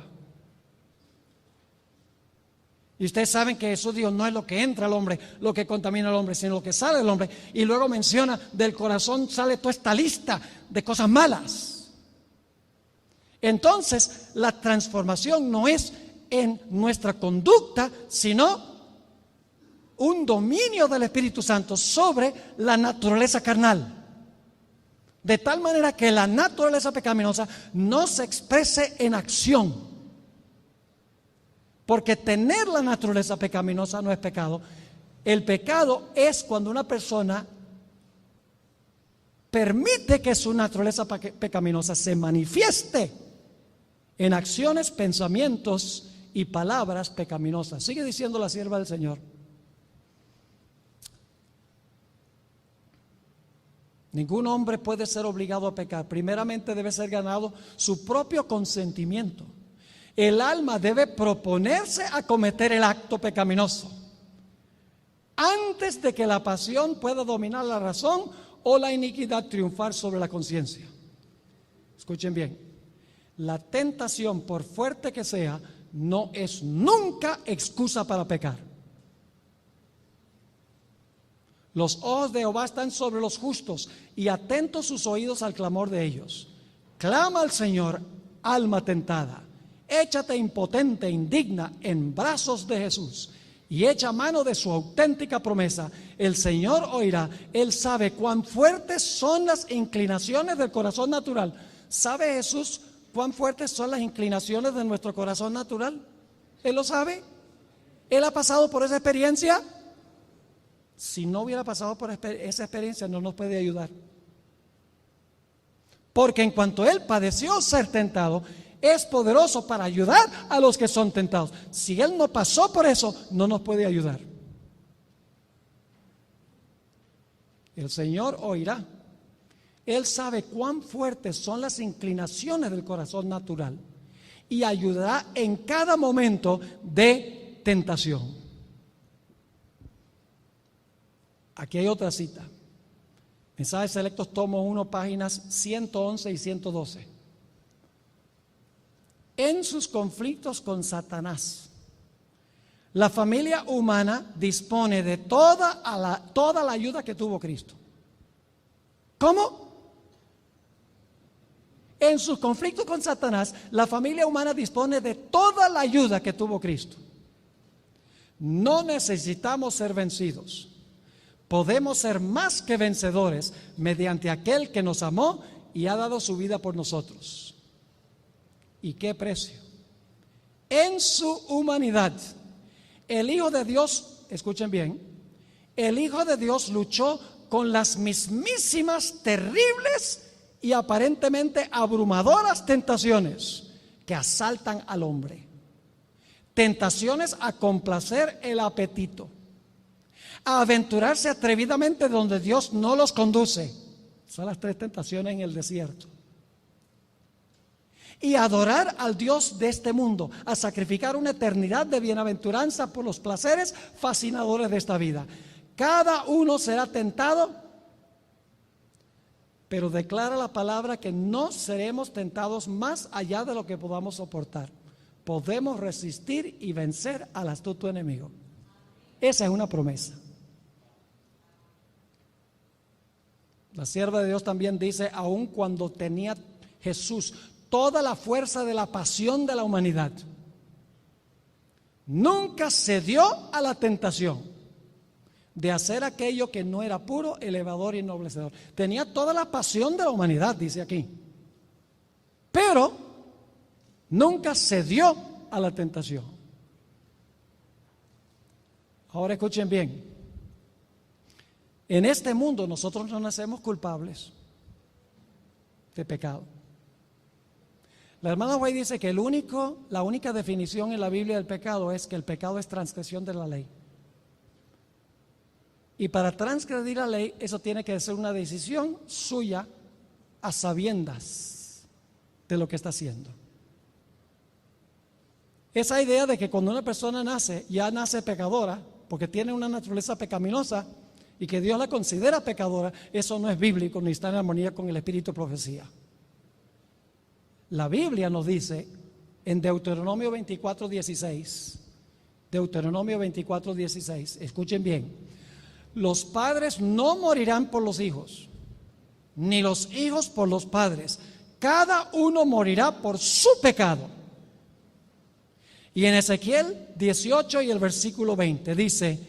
Speaker 1: Y ustedes saben que Jesús dijo, no es lo que entra al hombre lo que contamina al hombre, sino lo que sale del hombre. Y luego menciona, del corazón sale toda esta lista de cosas malas. Entonces, la transformación no es en nuestra conducta, sino un dominio del Espíritu Santo sobre la naturaleza carnal. De tal manera que la naturaleza pecaminosa no se exprese en acción. Porque tener la naturaleza pecaminosa no es pecado. El pecado es cuando una persona permite que su naturaleza pecaminosa se manifieste en acciones, pensamientos y palabras pecaminosas. Sigue diciendo la sierva del Señor. Ningún hombre puede ser obligado a pecar. Primeramente debe ser ganado su propio consentimiento. El alma debe proponerse a cometer el acto pecaminoso antes de que la pasión pueda dominar la razón o la iniquidad triunfar sobre la conciencia. Escuchen bien, la tentación, por fuerte que sea, no es nunca excusa para pecar. Los ojos de Jehová están sobre los justos y atentos sus oídos al clamor de ellos. Clama al Señor, alma tentada. Échate impotente, indigna en brazos de Jesús y echa mano de su auténtica promesa. El Señor oirá. Él sabe cuán fuertes son las inclinaciones del corazón natural. ¿Sabe Jesús cuán fuertes son las inclinaciones de nuestro corazón natural? Él lo sabe. Él ha pasado por esa experiencia. Si no hubiera pasado por esa experiencia, no nos puede ayudar. Porque en cuanto Él padeció ser tentado, es poderoso para ayudar a los que son tentados. Si Él no pasó por eso, no nos puede ayudar. El Señor oirá. Él sabe cuán fuertes son las inclinaciones del corazón natural y ayudará en cada momento de tentación. Aquí hay otra cita. Mensajes Selectos, tomo 1, páginas 111 y 112. En sus conflictos con Satanás, la familia humana dispone de toda la ayuda que tuvo Cristo. ¿Cómo? En sus conflictos con Satanás, la familia humana dispone de toda la ayuda que tuvo Cristo. No necesitamos ser vencidos. Podemos ser más que vencedores mediante aquel que nos amó y ha dado su vida por nosotros. ¿Y qué precio? En su humanidad, el Hijo de Dios, escuchen bien, el Hijo de Dios luchó con las mismísimas, terribles y aparentemente abrumadoras tentaciones que asaltan al hombre. Tentaciones a complacer el apetito, a aventurarse atrevidamente donde Dios no los conduce. Son las 3 tentaciones en el desierto. Y adorar al Dios de este mundo, a sacrificar una eternidad de bienaventuranza por los placeres fascinadores de esta vida. Cada uno será tentado, pero declara la palabra que no seremos tentados más allá de lo que podamos soportar. Podemos resistir y vencer al astuto enemigo. Esa es una promesa. La sierva de Dios también dice, aun cuando tenía Jesús toda la fuerza de la pasión de la humanidad, nunca cedió a la tentación de hacer aquello que no era puro, elevador y ennoblecedor. Tenía toda la pasión de la humanidad, dice aquí, pero nunca cedió a la tentación. Ahora escuchen bien. En este mundo nosotros no nacemos culpables de pecado. La hermana White dice que la única definición en la Biblia del pecado es que el pecado es transgresión de la ley. Y para transgredir la ley, eso tiene que ser una decisión suya a sabiendas de lo que está haciendo. Esa idea de que cuando una persona nace, ya nace pecadora, porque tiene una naturaleza pecaminosa, y que Dios la considera pecadora, eso no es bíblico ni está en armonía con el espíritu de profecía. La Biblia nos dice en Deuteronomio 24:16, Deuteronomio 24:16, escuchen bien, los padres no morirán por los hijos, ni los hijos por los padres, cada uno morirá por su pecado. Y en Ezequiel 18 y el versículo 20 dice,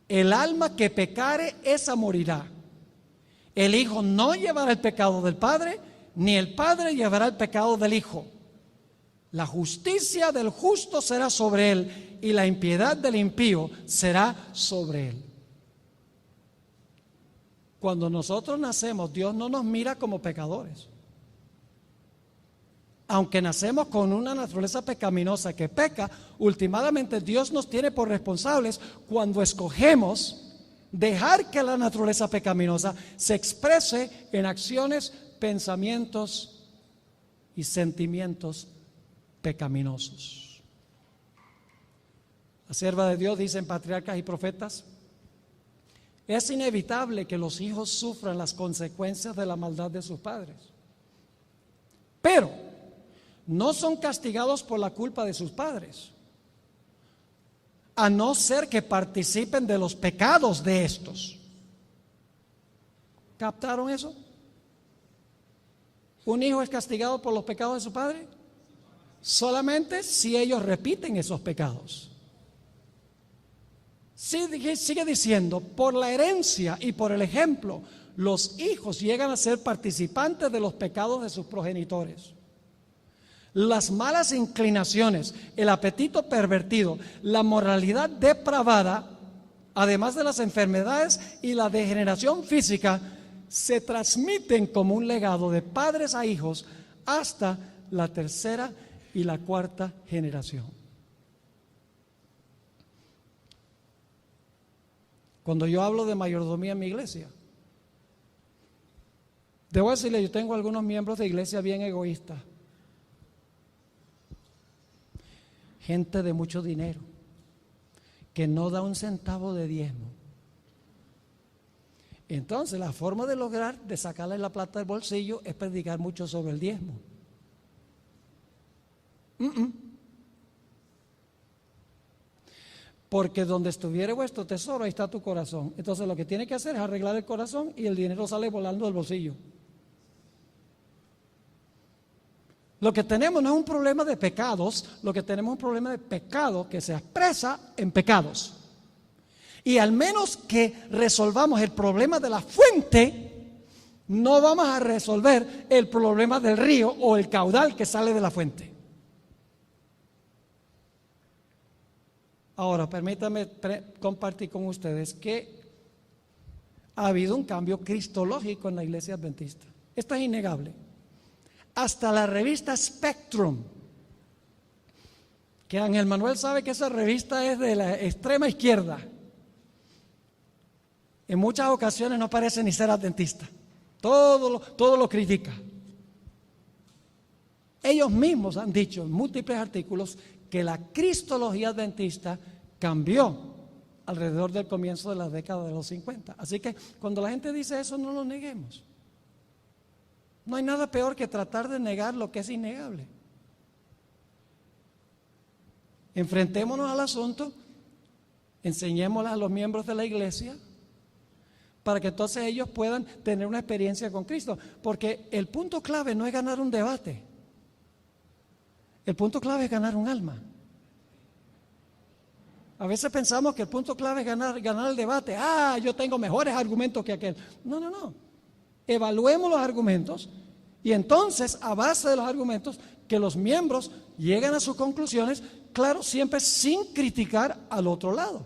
Speaker 1: el alma que pecare, esa morirá. El hijo no llevará el pecado del padre, ni el padre llevará el pecado del hijo. La justicia del justo será sobre él, y la impiedad del impío será sobre él. Cuando nosotros nacemos, Dios no nos mira como pecadores. Aunque nacemos con una naturaleza pecaminosa que peca, últimamente Dios nos tiene por responsables cuando escogemos dejar que la naturaleza pecaminosa se exprese en acciones, pensamientos y sentimientos pecaminosos. La sierva de Dios dice en Patriarcas y Profetas, es inevitable que los hijos sufran las consecuencias de la maldad de sus padres, pero no son castigados por la culpa de sus padres, a no ser que participen de los pecados de estos. ¿Captaron eso? ¿Un hijo es castigado por los pecados de su padre? Solamente si ellos repiten esos pecados. Sigue diciendo, por la herencia y por el ejemplo, los hijos llegan a ser participantes de los pecados de sus progenitores. Las malas inclinaciones, el apetito pervertido, la moralidad depravada, además de las enfermedades y la degeneración física, se transmiten como un legado de padres a hijos hasta la 3ª y la 4ª generación. Cuando yo hablo de mayordomía en mi iglesia, Debo decirle, yo tengo algunos miembros de iglesia bien egoístas. Gente de mucho dinero, que no da un centavo de diezmo. Entonces, la forma de lograr de sacarle la plata del bolsillo es predicar mucho sobre el diezmo. Porque donde estuviere vuestro tesoro, ahí está tu corazón. Entonces, lo que tiene que hacer es arreglar el corazón y el dinero sale volando del bolsillo. Lo que tenemos no es un problema de pecados, lo que tenemos es un problema de pecado que se expresa en pecados. Y al menos que resolvamos el problema de la fuente, no vamos a resolver el problema del río o el caudal que sale de la fuente. Ahora, permítanme compartir con ustedes que ha habido un cambio cristológico en la iglesia adventista. Esto es innegable. Hasta la revista Spectrum, que Ángel Manuel sabe que esa revista es de la extrema izquierda, en muchas ocasiones no parece ni ser adventista, todo lo critica. Ellos mismos han dicho en múltiples artículos que la cristología adventista cambió alrededor del comienzo de la década de los 50. Así que cuando la gente dice eso, no lo neguemos. No hay nada peor que tratar de negar lo que es innegable. Enfrentémonos al asunto, enseñémosle a los miembros de la iglesia para que entonces ellos puedan tener una experiencia con Cristo. Porque el punto clave no es ganar un debate. El punto clave es ganar un alma. A veces pensamos que el punto clave es ganar el debate. Yo tengo mejores argumentos que aquel. No. Evaluemos los argumentos y entonces, a base de los argumentos, que los miembros lleguen a sus conclusiones, claro, siempre sin criticar al otro lado.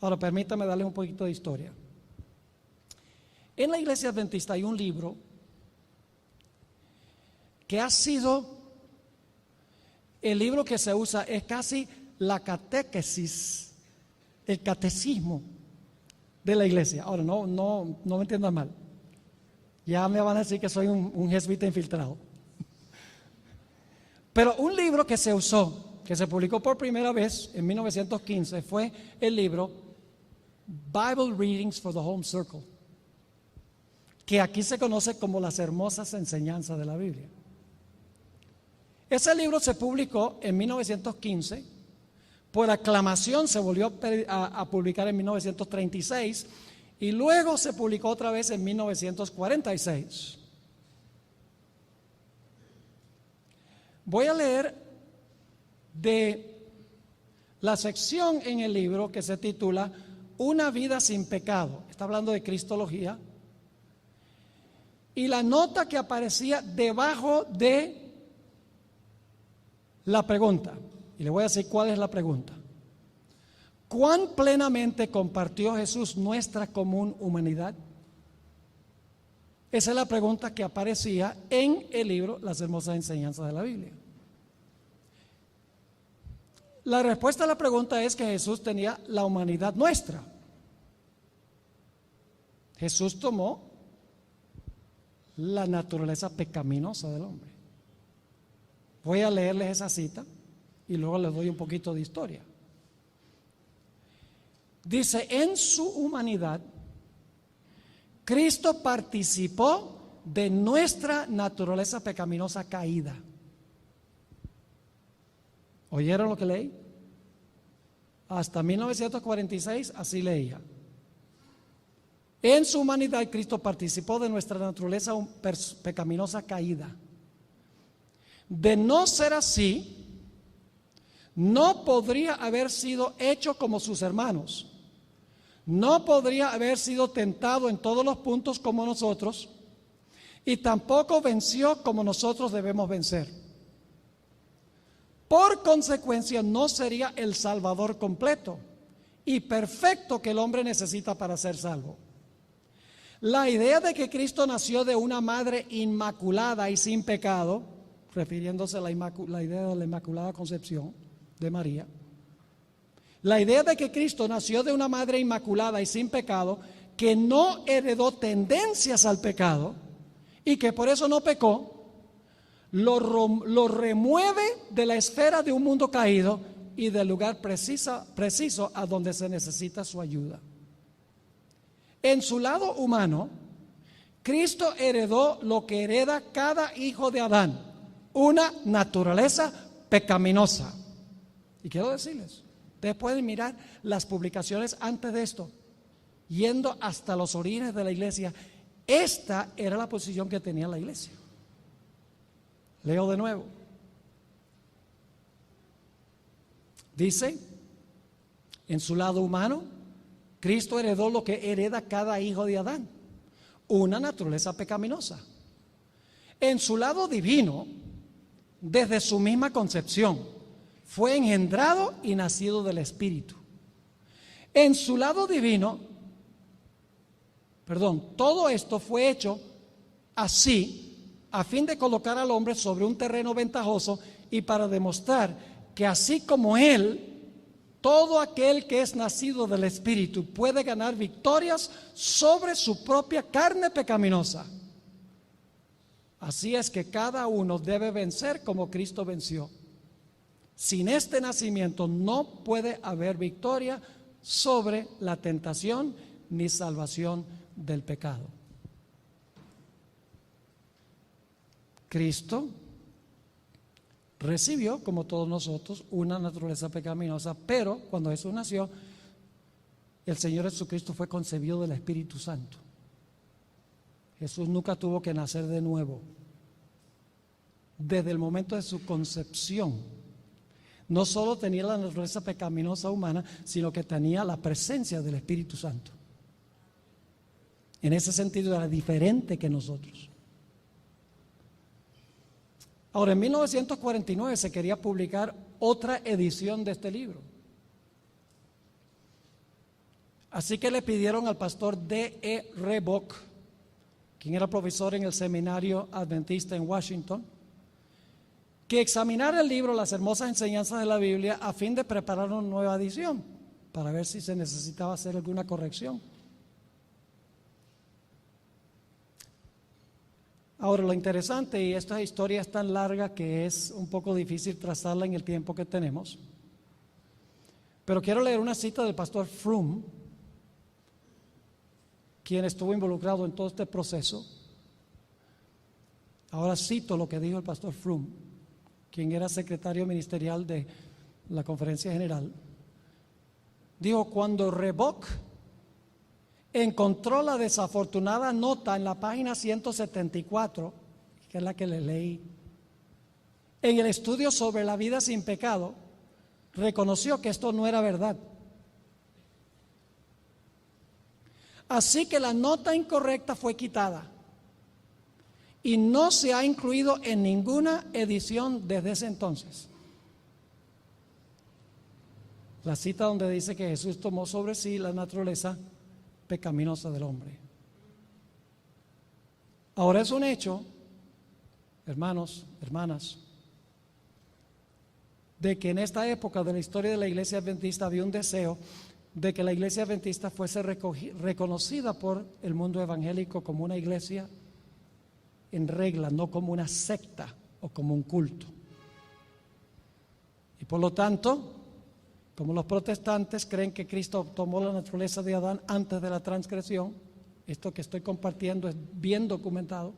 Speaker 1: Ahora, permítame darles un poquito de historia. En la iglesia adventista hay un libro que ha sido el libro que se usa, es casi la catequesis, el catecismo de la iglesia. Ahora, no me entiendan mal. Ya me van a decir que soy un jesuita infiltrado. Pero un libro que se usó, que se publicó por primera vez en 1915, fue el libro Bible Readings for the Home Circle, que aquí se conoce como las hermosas enseñanzas de la Biblia. Ese libro se publicó en 1915, por aclamación se volvió a publicar en 1936 y luego se publicó otra vez en 1946. Voy a leer de la sección en el libro que se titula Una vida sin pecado. Está hablando de cristología. Y la nota que aparecía debajo de la pregunta, y le voy a decir cuál es la pregunta. ¿Cuán plenamente compartió Jesús nuestra común humanidad? Esa es la pregunta que aparecía en el libro Las hermosas enseñanzas de la Biblia. La respuesta a la pregunta es que Jesús tenía la humanidad nuestra. Jesús tomó la naturaleza pecaminosa del hombre. Voy a leerles esa cita y luego les doy un poquito de historia. Dice, en su humanidad, Cristo participó de nuestra naturaleza pecaminosa caída. ¿Oyeron lo que leí? Hasta 1946 así leía. En su humanidad, Cristo participó de nuestra naturaleza pecaminosa caída. De no ser así, no podría haber sido hecho como sus hermanos. No podría haber sido tentado en todos los puntos como nosotros y tampoco venció como nosotros debemos vencer. Por consecuencia, no sería el Salvador completo y perfecto que el hombre necesita para ser salvo. La idea de que Cristo nació de una madre inmaculada y sin pecado, refiriéndose a la idea de la Inmaculada Concepción de María, la idea de que Cristo nació de una madre inmaculada y sin pecado que no heredó tendencias al pecado y que por eso no pecó, lo remueve de la esfera de un mundo caído y del lugar preciso a donde se necesita su ayuda. En su lado humano, Cristo heredó lo que hereda cada hijo de Adán, una naturaleza pecaminosa. Y quiero decirles, ustedes pueden mirar las publicaciones antes de esto, yendo hasta los orígenes de la iglesia. Esta era la posición que tenía la iglesia. Leo de nuevo. Dice, en su lado humano, Cristo heredó lo que hereda cada hijo de Adán, una naturaleza pecaminosa. En su lado divino, desde su misma concepción, fue engendrado y nacido del Espíritu. En su lado divino, todo esto fue hecho así, a fin de colocar al hombre sobre un terreno ventajoso y para demostrar que así como él, todo aquel que es nacido del Espíritu puede ganar victorias sobre su propia carne pecaminosa. Así es que cada uno debe vencer como Cristo venció. Sin este nacimiento no puede haber victoria sobre la tentación ni salvación del pecado. Cristo recibió, como todos nosotros, una naturaleza pecaminosa, pero cuando Jesús nació, el Señor Jesucristo fue concebido del Espíritu Santo. Jesús nunca tuvo que nacer de nuevo. Desde el momento de su concepción, no solo tenía la naturaleza pecaminosa humana, sino que tenía la presencia del Espíritu Santo. En ese sentido era diferente que nosotros. Ahora, en 1949 se quería publicar otra edición de este libro. Así que le pidieron al pastor D.E. Rebock, quien era profesor en el seminario adventista en Washington, que examinara el libro Las hermosas enseñanzas de la Biblia a fin de preparar una nueva edición, para ver si se necesitaba hacer alguna corrección. Ahora, lo interesante, y esta historia es tan larga que es un poco difícil trazarla en el tiempo que tenemos, pero quiero leer una cita del pastor Froome, quien estuvo involucrado en todo este proceso. Ahora cito lo que dijo el pastor Froome, quien era secretario ministerial de la Conferencia General. Dijo: cuando Rebock encontró la desafortunada nota en la página 174, que es la que le leí, en el estudio sobre la vida sin pecado, reconoció que esto no era verdad. Así que la nota incorrecta fue quitada y no se ha incluido en ninguna edición desde ese entonces. La cita donde dice que Jesús tomó sobre sí la naturaleza pecaminosa del hombre. Ahora es un hecho, hermanos, hermanas, de que en esta época de la historia de la iglesia adventista había un deseo de que la iglesia adventista fuese reconocida por el mundo evangélico como una iglesia en regla, no como una secta o como un culto. Y por lo tanto, como los protestantes creen que Cristo tomó la naturaleza de Adán antes de la transgresión, esto que estoy compartiendo es bien documentado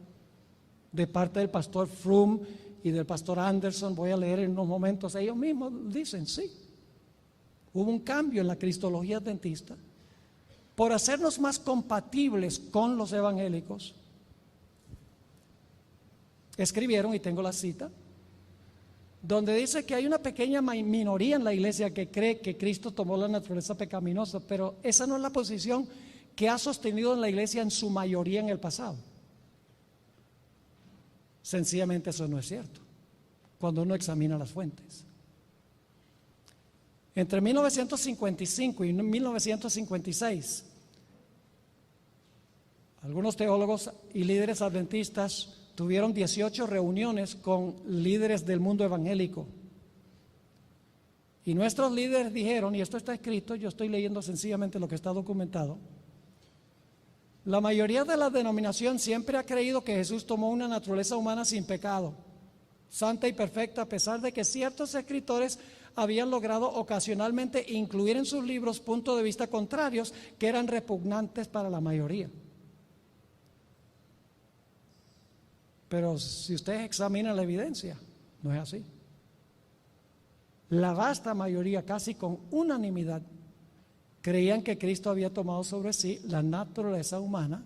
Speaker 1: de parte del pastor Froome y del pastor Anderson. Voy a leer en unos momentos. Ellos mismos dicen, sí, hubo un cambio en la cristología adventista por hacernos más compatibles con los evangélicos. Escribieron, y tengo la cita, donde dice que hay una pequeña minoría en la iglesia que cree que Cristo tomó la naturaleza pecaminosa, pero esa no es la posición que ha sostenido en la iglesia en su mayoría en el pasado. Sencillamente eso no es cierto, cuando uno examina las fuentes. Entre 1955 y 1956, algunos teólogos y líderes adventistas tuvieron 18 reuniones con líderes del mundo evangélico. Y nuestros líderes dijeron, y esto está escrito, yo estoy leyendo sencillamente lo que está documentado, La mayoría de la denominación siempre ha creído que Jesús tomó una naturaleza humana sin pecado, santa y perfecta, a pesar de que ciertos escritores habían logrado ocasionalmente incluir en sus libros puntos de vista contrarios que eran repugnantes para la mayoría. Pero si ustedes examinan la evidencia, no es así. La vasta mayoría, casi con unanimidad, creían que Cristo había tomado sobre sí la naturaleza humana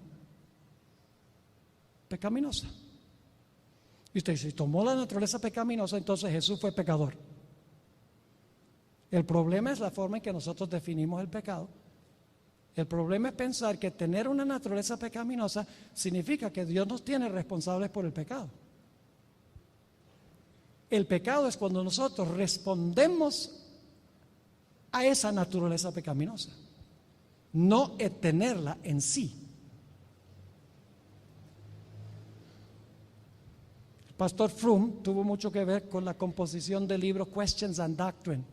Speaker 1: pecaminosa. Y usted dice, si tomó la naturaleza pecaminosa, entonces Jesús fue pecador. El problema es la forma en que nosotros definimos el pecado. El problema es pensar que tener una naturaleza pecaminosa significa que Dios nos tiene responsables por el pecado. El pecado es cuando nosotros respondemos a esa naturaleza pecaminosa, no tenerla en sí. El pastor Froome tuvo mucho que ver con la composición del libro Questions and Doctrine.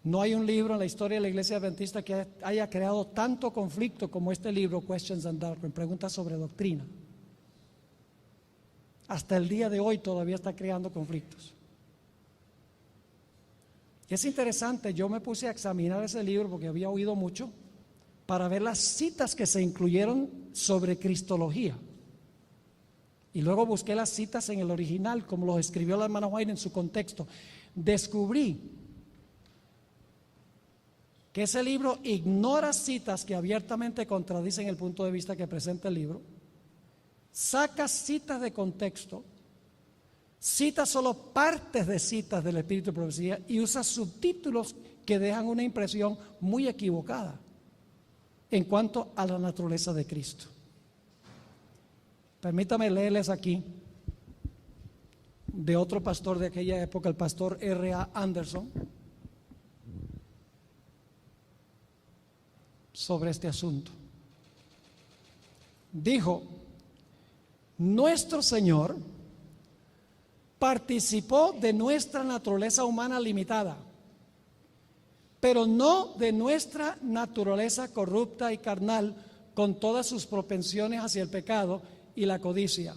Speaker 1: No hay un libro en la historia de la Iglesia Adventista que haya creado tanto conflicto como este libro Questions and Doctrine, preguntas sobre doctrina. Hasta el día de hoy todavía está creando conflictos. Es interesante, yo me puse a examinar ese libro porque había oído mucho para ver las citas que se incluyeron sobre cristología. Y luego busqué las citas en el original, como lo escribió la hermana White en su contexto. Descubrí que ese libro ignora citas que abiertamente contradicen el punto de vista que presenta el libro, saca citas de contexto, cita solo partes de citas del Espíritu de Profecía y usa subtítulos que dejan una impresión muy equivocada en cuanto a la naturaleza de Cristo. Permítame leerles aquí de otro pastor de aquella época, el pastor R.A. Anderson, sobre este asunto. Dijo: nuestro Señor participó de nuestra naturaleza humana limitada, pero no de nuestra naturaleza corrupta y carnal, con todas sus propensiones hacia el pecado y la codicia.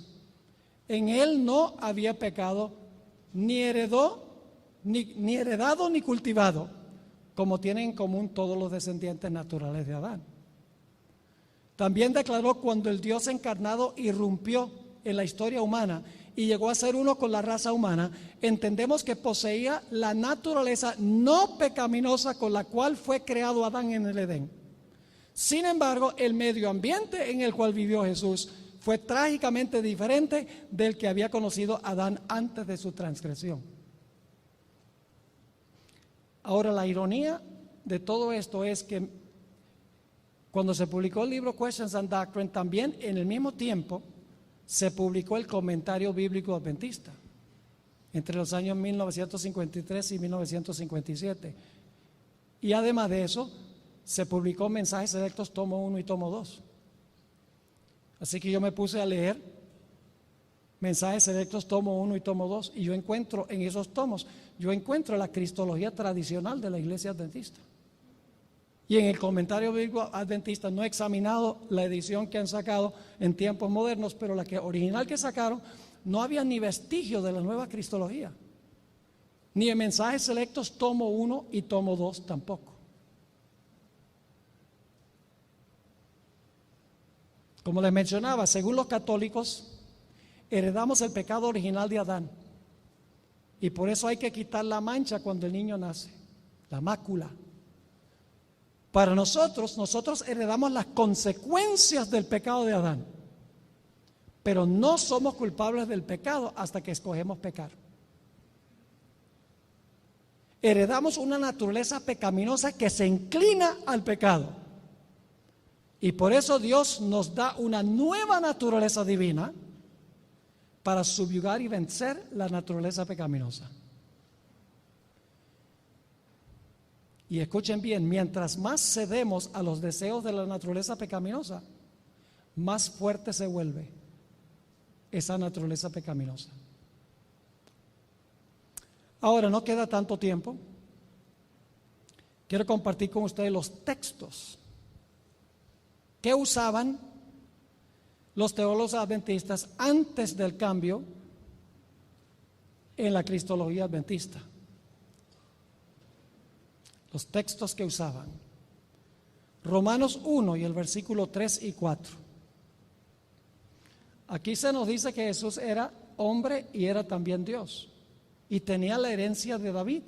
Speaker 1: En Él no había pecado, ni heredado ni cultivado, como tienen en común todos los descendientes naturales de Adán. También declaró: cuando el Dios encarnado irrumpió en la historia humana y llegó a ser uno con la raza humana, entendemos que poseía la naturaleza no pecaminosa con la cual fue creado Adán en el Edén. Sin embargo, el medio ambiente en el cual vivió Jesús fue trágicamente diferente del que había conocido Adán antes de su transgresión. Ahora, la ironía de todo esto es que cuando se publicó el libro Questions and Doctrine, también en el mismo tiempo se publicó el Comentario Bíblico Adventista, entre los años 1953 y 1957. Y además de eso, se publicó Mensajes Selectos tomo 1 y tomo 2. Así que yo me puse a leer Mensajes Selectos tomo 1 y tomo 2, y yo encuentro en esos tomos, yo encuentro la cristología tradicional de la Iglesia Adventista. Y en el Comentario Bíblico Adventista no he examinado la edición que han sacado en tiempos modernos, pero la original que sacaron no había ni vestigio de la nueva cristología, ni en Mensajes Selectos tomo 1 y tomo 2 tampoco. Como les mencionaba, según los católicos, heredamos el pecado original de Adán, y por eso hay que quitar la mancha cuando el niño nace, la mácula. Para nosotros heredamos las consecuencias del pecado de Adán, pero no somos culpables del pecado hasta que escogemos pecar. Heredamos una naturaleza pecaminosa que se inclina al pecado, y por eso Dios nos da una nueva naturaleza divina para subyugar y vencer la naturaleza pecaminosa. Y escuchen bien, mientras más cedemos a los deseos de la naturaleza pecaminosa, más fuerte se vuelve esa naturaleza pecaminosa. Ahora, no queda tanto tiempo. Quiero compartir con ustedes los textos que usaban los teólogos adventistas antes del cambio en la cristología adventista. Los textos que usaban. Romanos 1 y el versículo 3 y 4. Aquí se nos dice que Jesús era hombre y era también Dios, y tenía la herencia de David.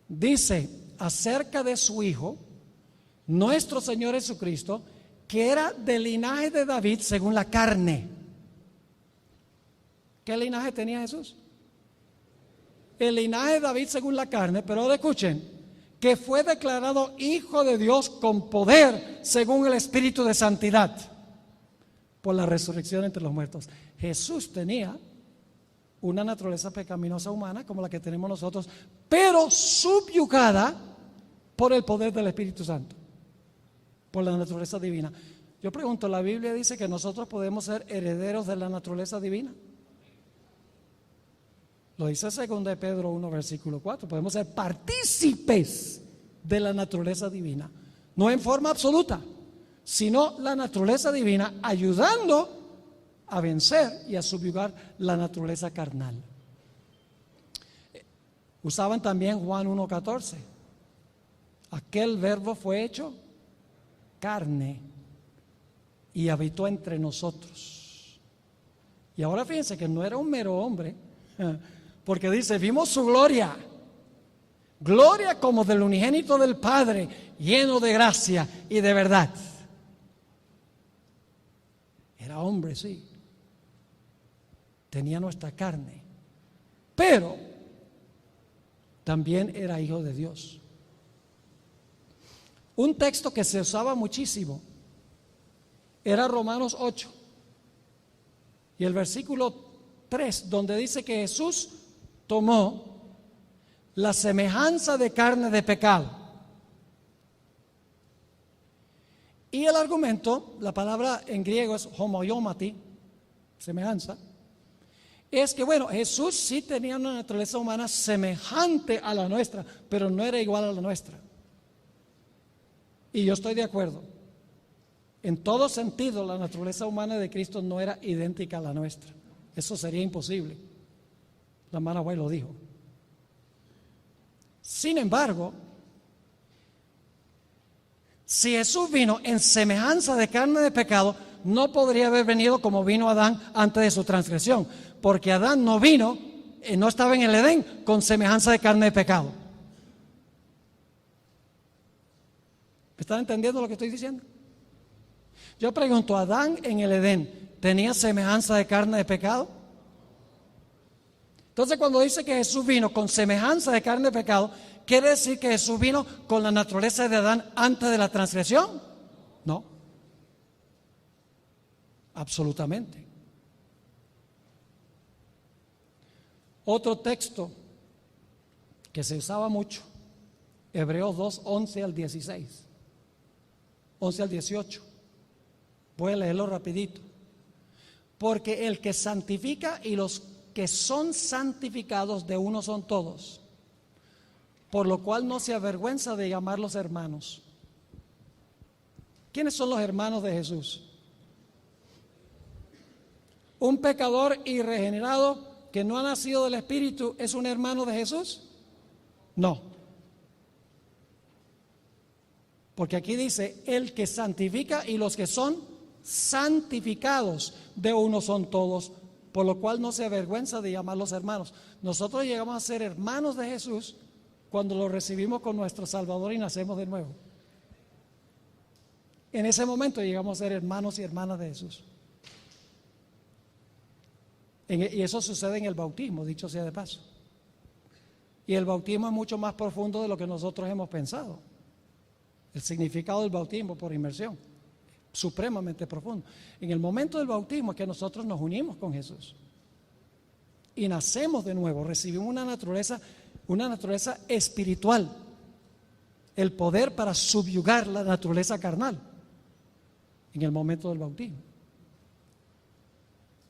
Speaker 1: Dice acerca de su Hijo, nuestro Señor Jesucristo, que era del linaje de David según la carne. ¿Qué linaje tenía Jesús? El linaje de David según la carne, pero ahora escuchen, que fue declarado Hijo de Dios con poder según el Espíritu de Santidad por la resurrección entre los muertos. Jesús tenía una naturaleza pecaminosa humana como la que tenemos nosotros, pero subyugada por el poder del Espíritu Santo, por la naturaleza divina. Yo pregunto, ¿la Biblia dice que nosotros podemos ser herederos de la naturaleza divina? Lo dice 2 Pedro 1, versículo 4. Podemos ser partícipes de la naturaleza divina, no en forma absoluta, sino la naturaleza divina ayudando a vencer y a subyugar la naturaleza carnal. Usaban también Juan 1:14. Aquel verbo fue hecho carne y habitó entre nosotros. Y ahora fíjense que no era un mero hombre, porque dice, vimos su gloria, gloria como del unigénito del Padre, lleno de gracia y de verdad. Era hombre, sí, tenía nuestra carne, pero también era hijo de Dios. Un texto que se usaba muchísimo era Romanos 8 y el versículo 3, donde dice que Jesús tomó la semejanza de carne de pecado. Y el argumento, la palabra en griego es homoiomati, semejanza, es que bueno, Jesús sí tenía una naturaleza humana semejante a la nuestra, pero no era igual a la nuestra. Y yo estoy de acuerdo. En todo sentido, la naturaleza humana de Cristo no era idéntica a la nuestra. Eso sería imposible. La hermana White lo dijo. Sin embargo, si Jesús vino en semejanza de carne de pecado, no podría haber venido como vino Adán antes de su transgresión, porque Adán no vino, no estaba en el Edén con semejanza de carne de pecado. ¿Me están entendiendo lo que estoy diciendo? Yo pregunto, ¿Adán en el Edén tenía semejanza de carne de pecado? Entonces, cuando dice que Jesús vino con semejanza de carne de pecado, ¿quiere decir que Jesús vino con la naturaleza de Adán antes de la transgresión? No, absolutamente. Otro texto que se usaba mucho, Hebreos 2, 11 al 16, 11 al 18. Voy a leerlo rapidito. Porque el que santifica y los que son santificados de uno son todos, por lo cual no se avergüenza de llamarlos hermanos. ¿Quiénes son los hermanos de Jesús? ¿Un pecador irregenerado que no ha nacido del Espíritu es un hermano de Jesús? No. Porque aquí dice, el que santifica y los que son santificados de uno son todos, por lo cual no se avergüenza de llamarlos hermanos. Nosotros llegamos a ser hermanos de Jesús cuando lo recibimos con nuestro Salvador y nacemos de nuevo. En ese momento llegamos a ser hermanos y hermanas de Jesús. Y eso sucede en el bautismo, dicho sea de paso. Y el bautismo es mucho más profundo de lo que nosotros hemos pensado. El significado del bautismo por inmersión, supremamente profundo. En el momento del bautismo es que nosotros nos unimos con Jesús y nacemos de nuevo, recibimos una naturaleza espiritual, el poder para subyugar la naturaleza carnal en el momento del bautismo.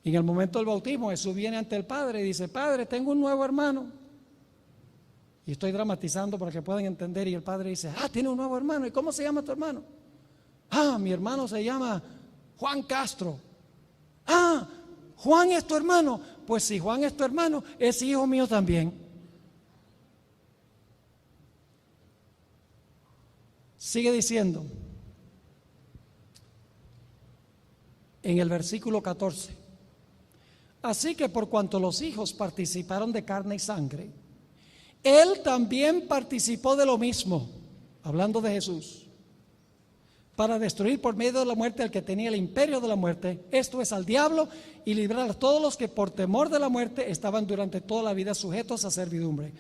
Speaker 1: En el momento del bautismo Jesús viene ante el Padre y dice, Padre, tengo un nuevo hermano. Y estoy dramatizando para que puedan entender, y el Padre dice, tiene un nuevo hermano, ¿y cómo se llama tu hermano? Ah, mi hermano se llama Juan Castro. Ah, Juan es tu hermano. Pues si Juan es tu hermano, es hijo mío también. Sigue diciendo en el versículo 14: así que por cuanto los hijos participaron de carne y sangre, él también participó de lo mismo, hablando de Jesús, para destruir por medio de la muerte al que tenía el imperio de la muerte, esto es, al diablo, y librar a todos los que por temor de la muerte estaban durante toda la vida sujetos a servidumbre.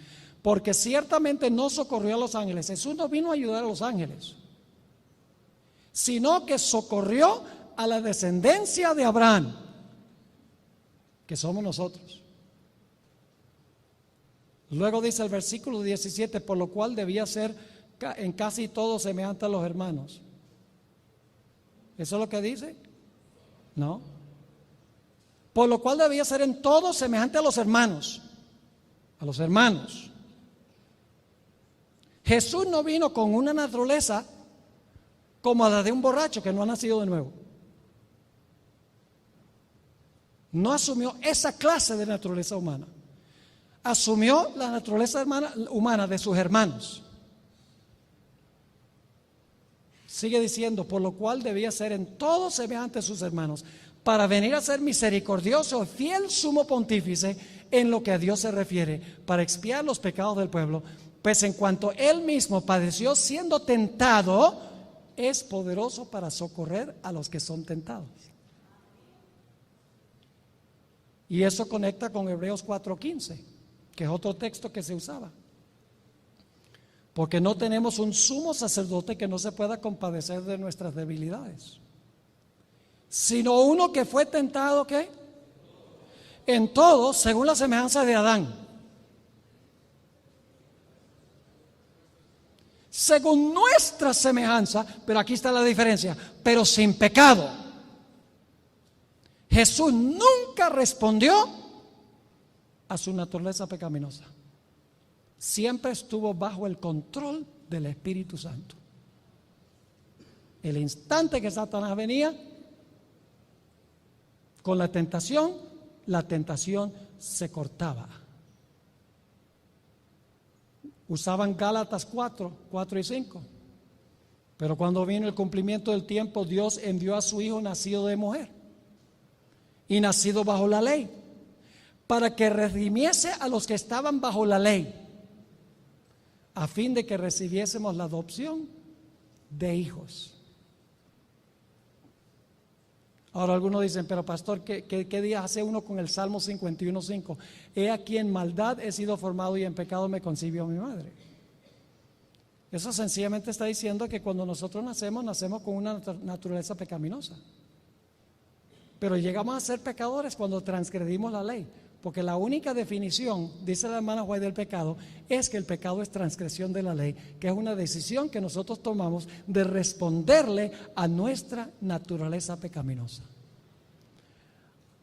Speaker 1: Porque ciertamente no socorrió a los ángeles. Jesús no vino a ayudar a los ángeles, sino que socorrió a la descendencia de Abraham, que somos nosotros. Luego dice el versículo 17: por lo cual debía ser en casi todo semejante a los hermanos. ¿Eso es lo que dice? No. Por lo cual debía ser en todo semejante a los hermanos. A los hermanos. Jesús no vino con una naturaleza como la de un borracho que no ha nacido de nuevo. No asumió esa clase de naturaleza humana. Asumió la naturaleza humana de sus hermanos. Sigue diciendo: por lo cual debía ser en todo semejante a sus hermanos, para venir a ser misericordioso, fiel sumo pontífice en lo que a Dios se refiere, para expiar los pecados del pueblo. Pues en cuanto él mismo padeció siendo tentado, es poderoso para socorrer a los que son tentados. Y eso conecta con Hebreos 4:15, que es otro texto que se usaba. Porque no tenemos un sumo sacerdote que no se pueda compadecer de nuestras debilidades, sino uno que fue tentado, ¿qué? En todo, según la semejanza de Adán, según nuestra semejanza, pero aquí está la diferencia, pero sin pecado. Jesús nunca respondió a su naturaleza pecaminosa. Siempre estuvo bajo el control del Espíritu Santo. El instante que Satanás venía con la tentación se cortaba. Usaban Gálatas 4 y 5. Pero cuando vino el cumplimiento del tiempo, Dios envió a su Hijo nacido de mujer y nacido bajo la ley, para que redimiese a los que estaban bajo la ley, a fin de que recibiésemos la adopción de hijos. Ahora algunos dicen: pero pastor, ¿qué día hace uno con el Salmo 51:5? He aquí en maldad he sido formado y en pecado me concibió mi madre. Eso sencillamente está diciendo que cuando nosotros nacemos con una naturaleza pecaminosa. Pero llegamos a ser pecadores cuando transgredimos la ley. Porque la única definición, dice la hermana White, del pecado es que el pecado es transgresión de la ley, que es una decisión que nosotros tomamos de responderle a nuestra naturaleza pecaminosa.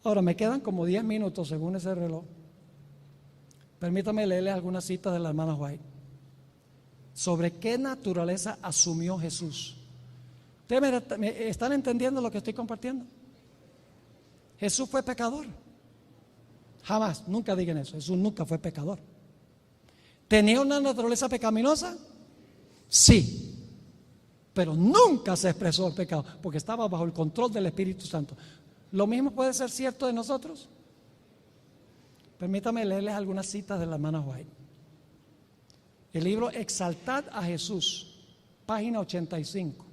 Speaker 1: Ahora me quedan como 10 minutos según ese reloj. Permítame leerles algunas citas de la hermana White sobre qué naturaleza asumió Jesús. ¿Ustedes me están entendiendo lo que estoy compartiendo? Jesús fue pecador. Jamás, nunca digan eso. Jesús nunca fue pecador. ¿Tenía una naturaleza pecaminosa? Sí, pero nunca se expresó el pecado, porque estaba bajo el control del Espíritu Santo. ¿Lo mismo puede ser cierto de nosotros? Permítame leerles algunas citas de la hermana White. El libro Exaltad a Jesús, página 85.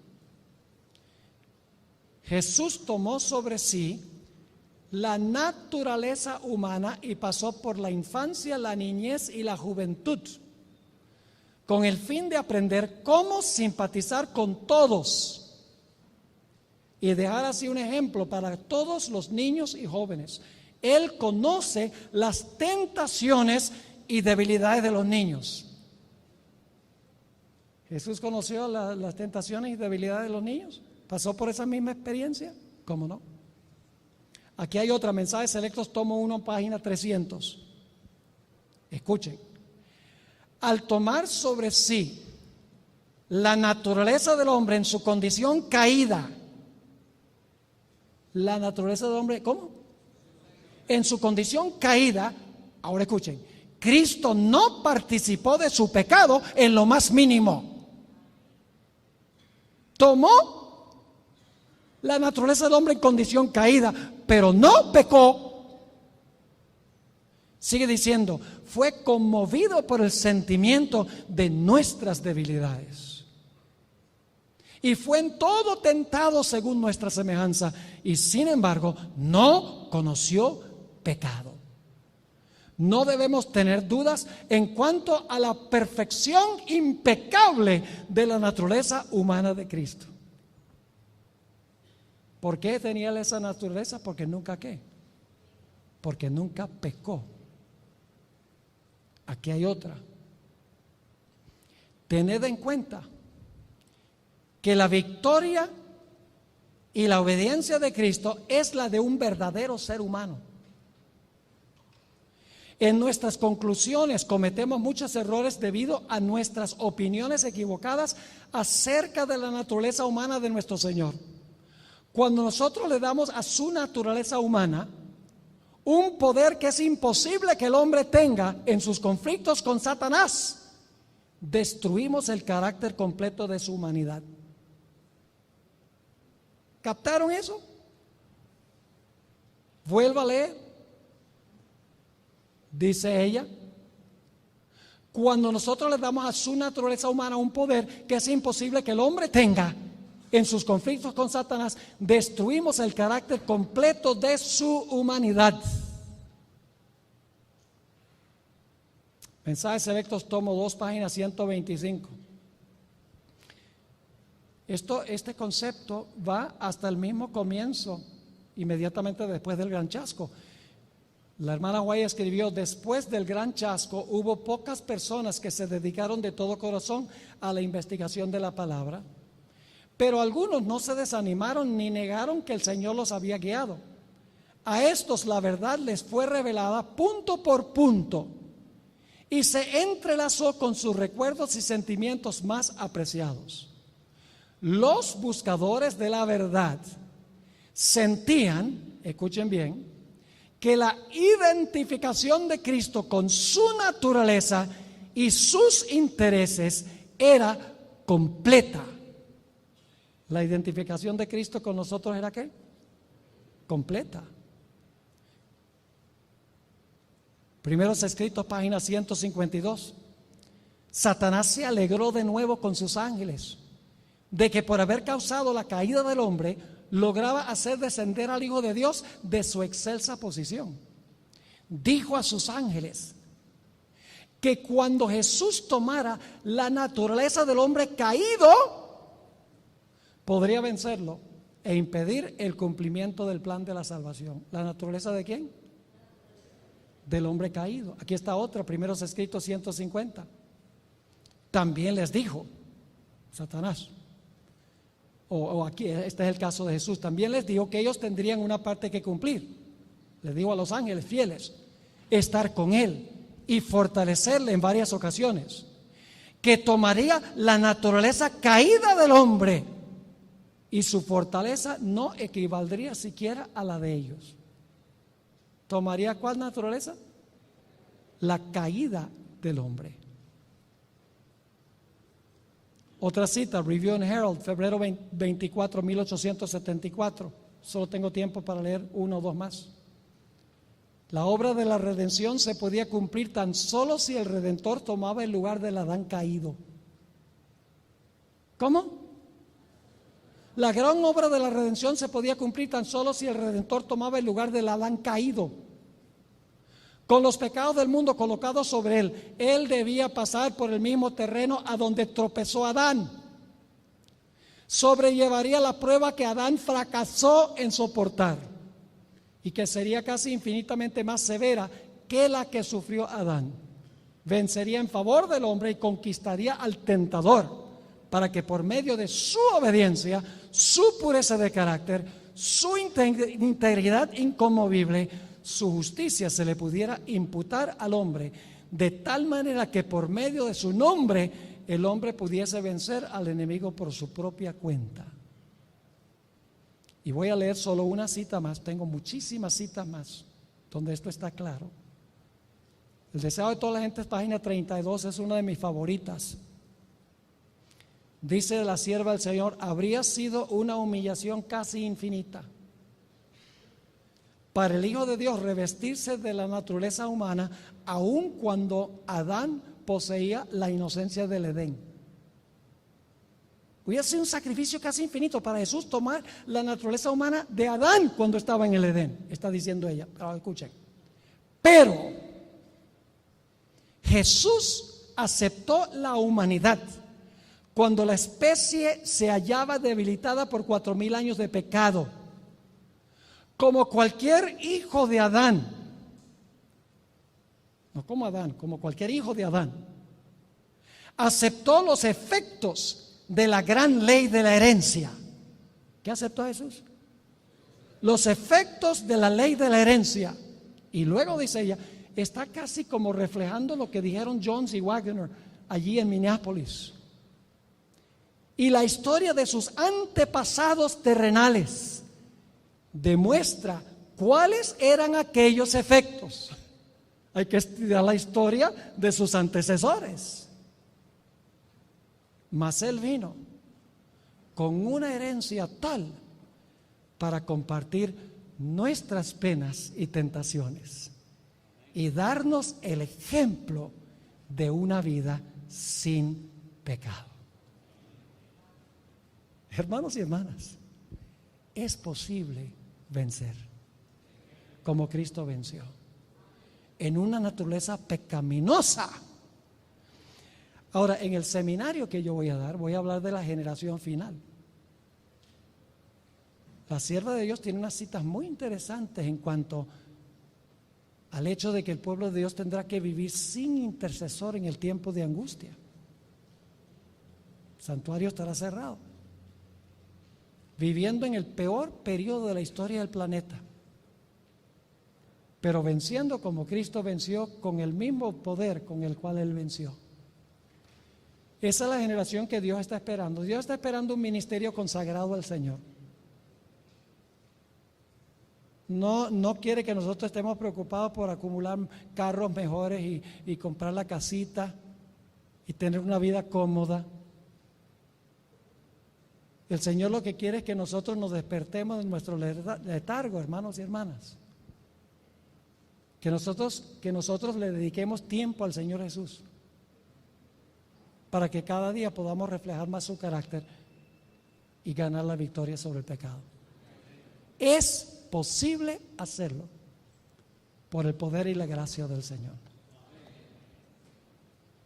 Speaker 1: Jesús tomó sobre sí la naturaleza humana y pasó por la infancia, la niñez y la juventud, con el fin de aprender cómo simpatizar con todos y dejar así un ejemplo para todos los niños y jóvenes. Él conoce las tentaciones y debilidades de los niños. ¿Jesús conoció las tentaciones y debilidades de los niños? ¿Pasó por esa misma experiencia? ¿Cómo no? Aquí hay otra, Mensajes Selectos, tomo 1, página 300. Escuchen. Al tomar sobre sí la naturaleza del hombre en su condición caída. La naturaleza del hombre, ¿cómo? En su condición caída, ahora escuchen, Cristo no participó de su pecado en lo más mínimo. Tomó la naturaleza del hombre en condición caída, pero no pecó. Sigue diciendo, fue conmovido por el sentimiento de nuestras debilidades. Y fue en todo tentado según nuestra semejanza, y sin embargo no conoció pecado. No debemos tener dudas en cuanto a la perfección impecable de la naturaleza humana de Cristo. ¿Por qué tenía él esa naturaleza? Porque nunca ¿qué? Porque nunca pecó. Aquí hay otra. Tened en cuenta que la victoria y la obediencia de Cristo es la de un verdadero ser humano. En nuestras conclusiones cometemos muchos errores debido a nuestras opiniones equivocadas acerca de la naturaleza humana de nuestro Señor. Cuando nosotros le damos a su naturaleza humana un poder que es imposible que el hombre tenga en sus conflictos con Satanás, destruimos el carácter completo de su humanidad. ¿Captaron eso? Vuelva a leer. Dice ella, cuando nosotros le damos a su naturaleza humana un poder que es imposible que el hombre tenga en sus conflictos con Satanás, destruimos el carácter completo de su humanidad. Mensajes Selectos, tomo 2, página 125. Este concepto va hasta el mismo comienzo, inmediatamente después del gran chasco. La hermana White escribió, después del gran chasco hubo pocas personas que se dedicaron de todo corazón a la investigación de la palabra, pero algunos no se desanimaron ni negaron que el Señor los había guiado. A estos la verdad les fue revelada punto por punto y se entrelazó con sus recuerdos y sentimientos más apreciados. Los buscadores de la verdad sentían, escuchen bien, que la identificación de Cristo con su naturaleza y sus intereses era completa. La identificación de Cristo con nosotros era ¿qué? Completa. Primeros Escritos, página 152. Satanás se alegró de nuevo con sus ángeles de que por haber causado la caída del hombre lograba hacer descender al Hijo de Dios de su excelsa posición. Dijo a sus ángeles que cuando Jesús tomara la naturaleza del hombre caído, podría vencerlo e impedir el cumplimiento del plan de la salvación. ¿La naturaleza de quién? Del hombre caído. Aquí está otra, Primeros Escritos 150. También les dijo Satanás, o aquí, este es el caso de Jesús, también les dijo que ellos tendrían una parte que cumplir. Les dijo a los ángeles fieles, estar con él y fortalecerle en varias ocasiones, que tomaría la naturaleza caída del hombre y su fortaleza no equivaldría siquiera a la de ellos. ¿Tomaría cuál naturaleza? La caída del hombre. Otra cita, Review and Herald, febrero 24, 1874. Solo tengo tiempo para leer uno o dos más. La obra de la redención se podía cumplir tan solo si el Redentor tomaba el lugar del Adán caído. ¿Cómo? La gran obra de la redención se podía cumplir tan solo si el Redentor tomaba el lugar del Adán caído. Con los pecados del mundo colocados sobre él, él debía pasar por el mismo terreno a donde tropezó Adán. Sobrellevaría la prueba que Adán fracasó en soportar y que sería casi infinitamente más severa que la que sufrió Adán. Vencería en favor del hombre y conquistaría al tentador para que por medio de su obediencia, su pureza de carácter, su integridad inconmovible, su justicia se le pudiera imputar al hombre, de tal manera que por medio de su nombre el hombre pudiese vencer al enemigo por su propia cuenta. Y voy a leer solo una cita más, tengo muchísimas citas más donde esto está claro. El deseo de toda la gente, página 32, es una de mis favoritas. Dice la sierva del Señor: habría sido una humillación casi infinita para el Hijo de Dios revestirse de la naturaleza humana, aun cuando Adán poseía la inocencia del Edén. Hubiera sido un sacrificio casi infinito para Jesús tomar la naturaleza humana de Adán cuando estaba en el Edén, está diciendo ella. Ahora escuchen. Pero Jesús aceptó la humanidad cuando la especie se hallaba debilitada por 4000 años de pecado. Como cualquier hijo de Adán, no como Adán, como cualquier hijo de Adán, aceptó los efectos de la gran ley de la herencia. ¿Qué aceptó Jesús? Los efectos de la ley de la herencia. Y luego dice ella, está casi como reflejando lo que dijeron Jones y Wagner allí en Minneapolis. Y la historia de sus antepasados terrenales demuestra cuáles eran aquellos efectos. Hay que estudiar la historia de sus antecesores. Mas Él vino con una herencia tal para compartir nuestras penas y tentaciones y darnos el ejemplo de una vida sin pecado. Hermanos y hermanas, es posible vencer como Cristo venció en una naturaleza pecaminosa. Ahora, en el seminario que yo voy a dar, voy a hablar de la generación final. La sierva de Dios tiene unas citas muy interesantes en cuanto al hecho de que el pueblo de Dios tendrá que vivir sin intercesor en el tiempo de angustia. El santuario estará cerrado, viviendo en el peor periodo de la historia del planeta, pero venciendo como Cristo venció, con el mismo poder con el cual Él venció. Esa es la generación que Dios está esperando. Dios está esperando un ministerio consagrado al Señor. No quiere que nosotros estemos preocupados por acumular carros mejores y comprar la casita y tener una vida cómoda. El Señor lo que quiere es que nosotros nos despertemos de nuestro letargo, hermanos y hermanas. Que nosotros le dediquemos tiempo al Señor Jesús, para que cada día podamos reflejar más su carácter y ganar la victoria sobre el pecado. Es posible hacerlo por el poder y la gracia del Señor.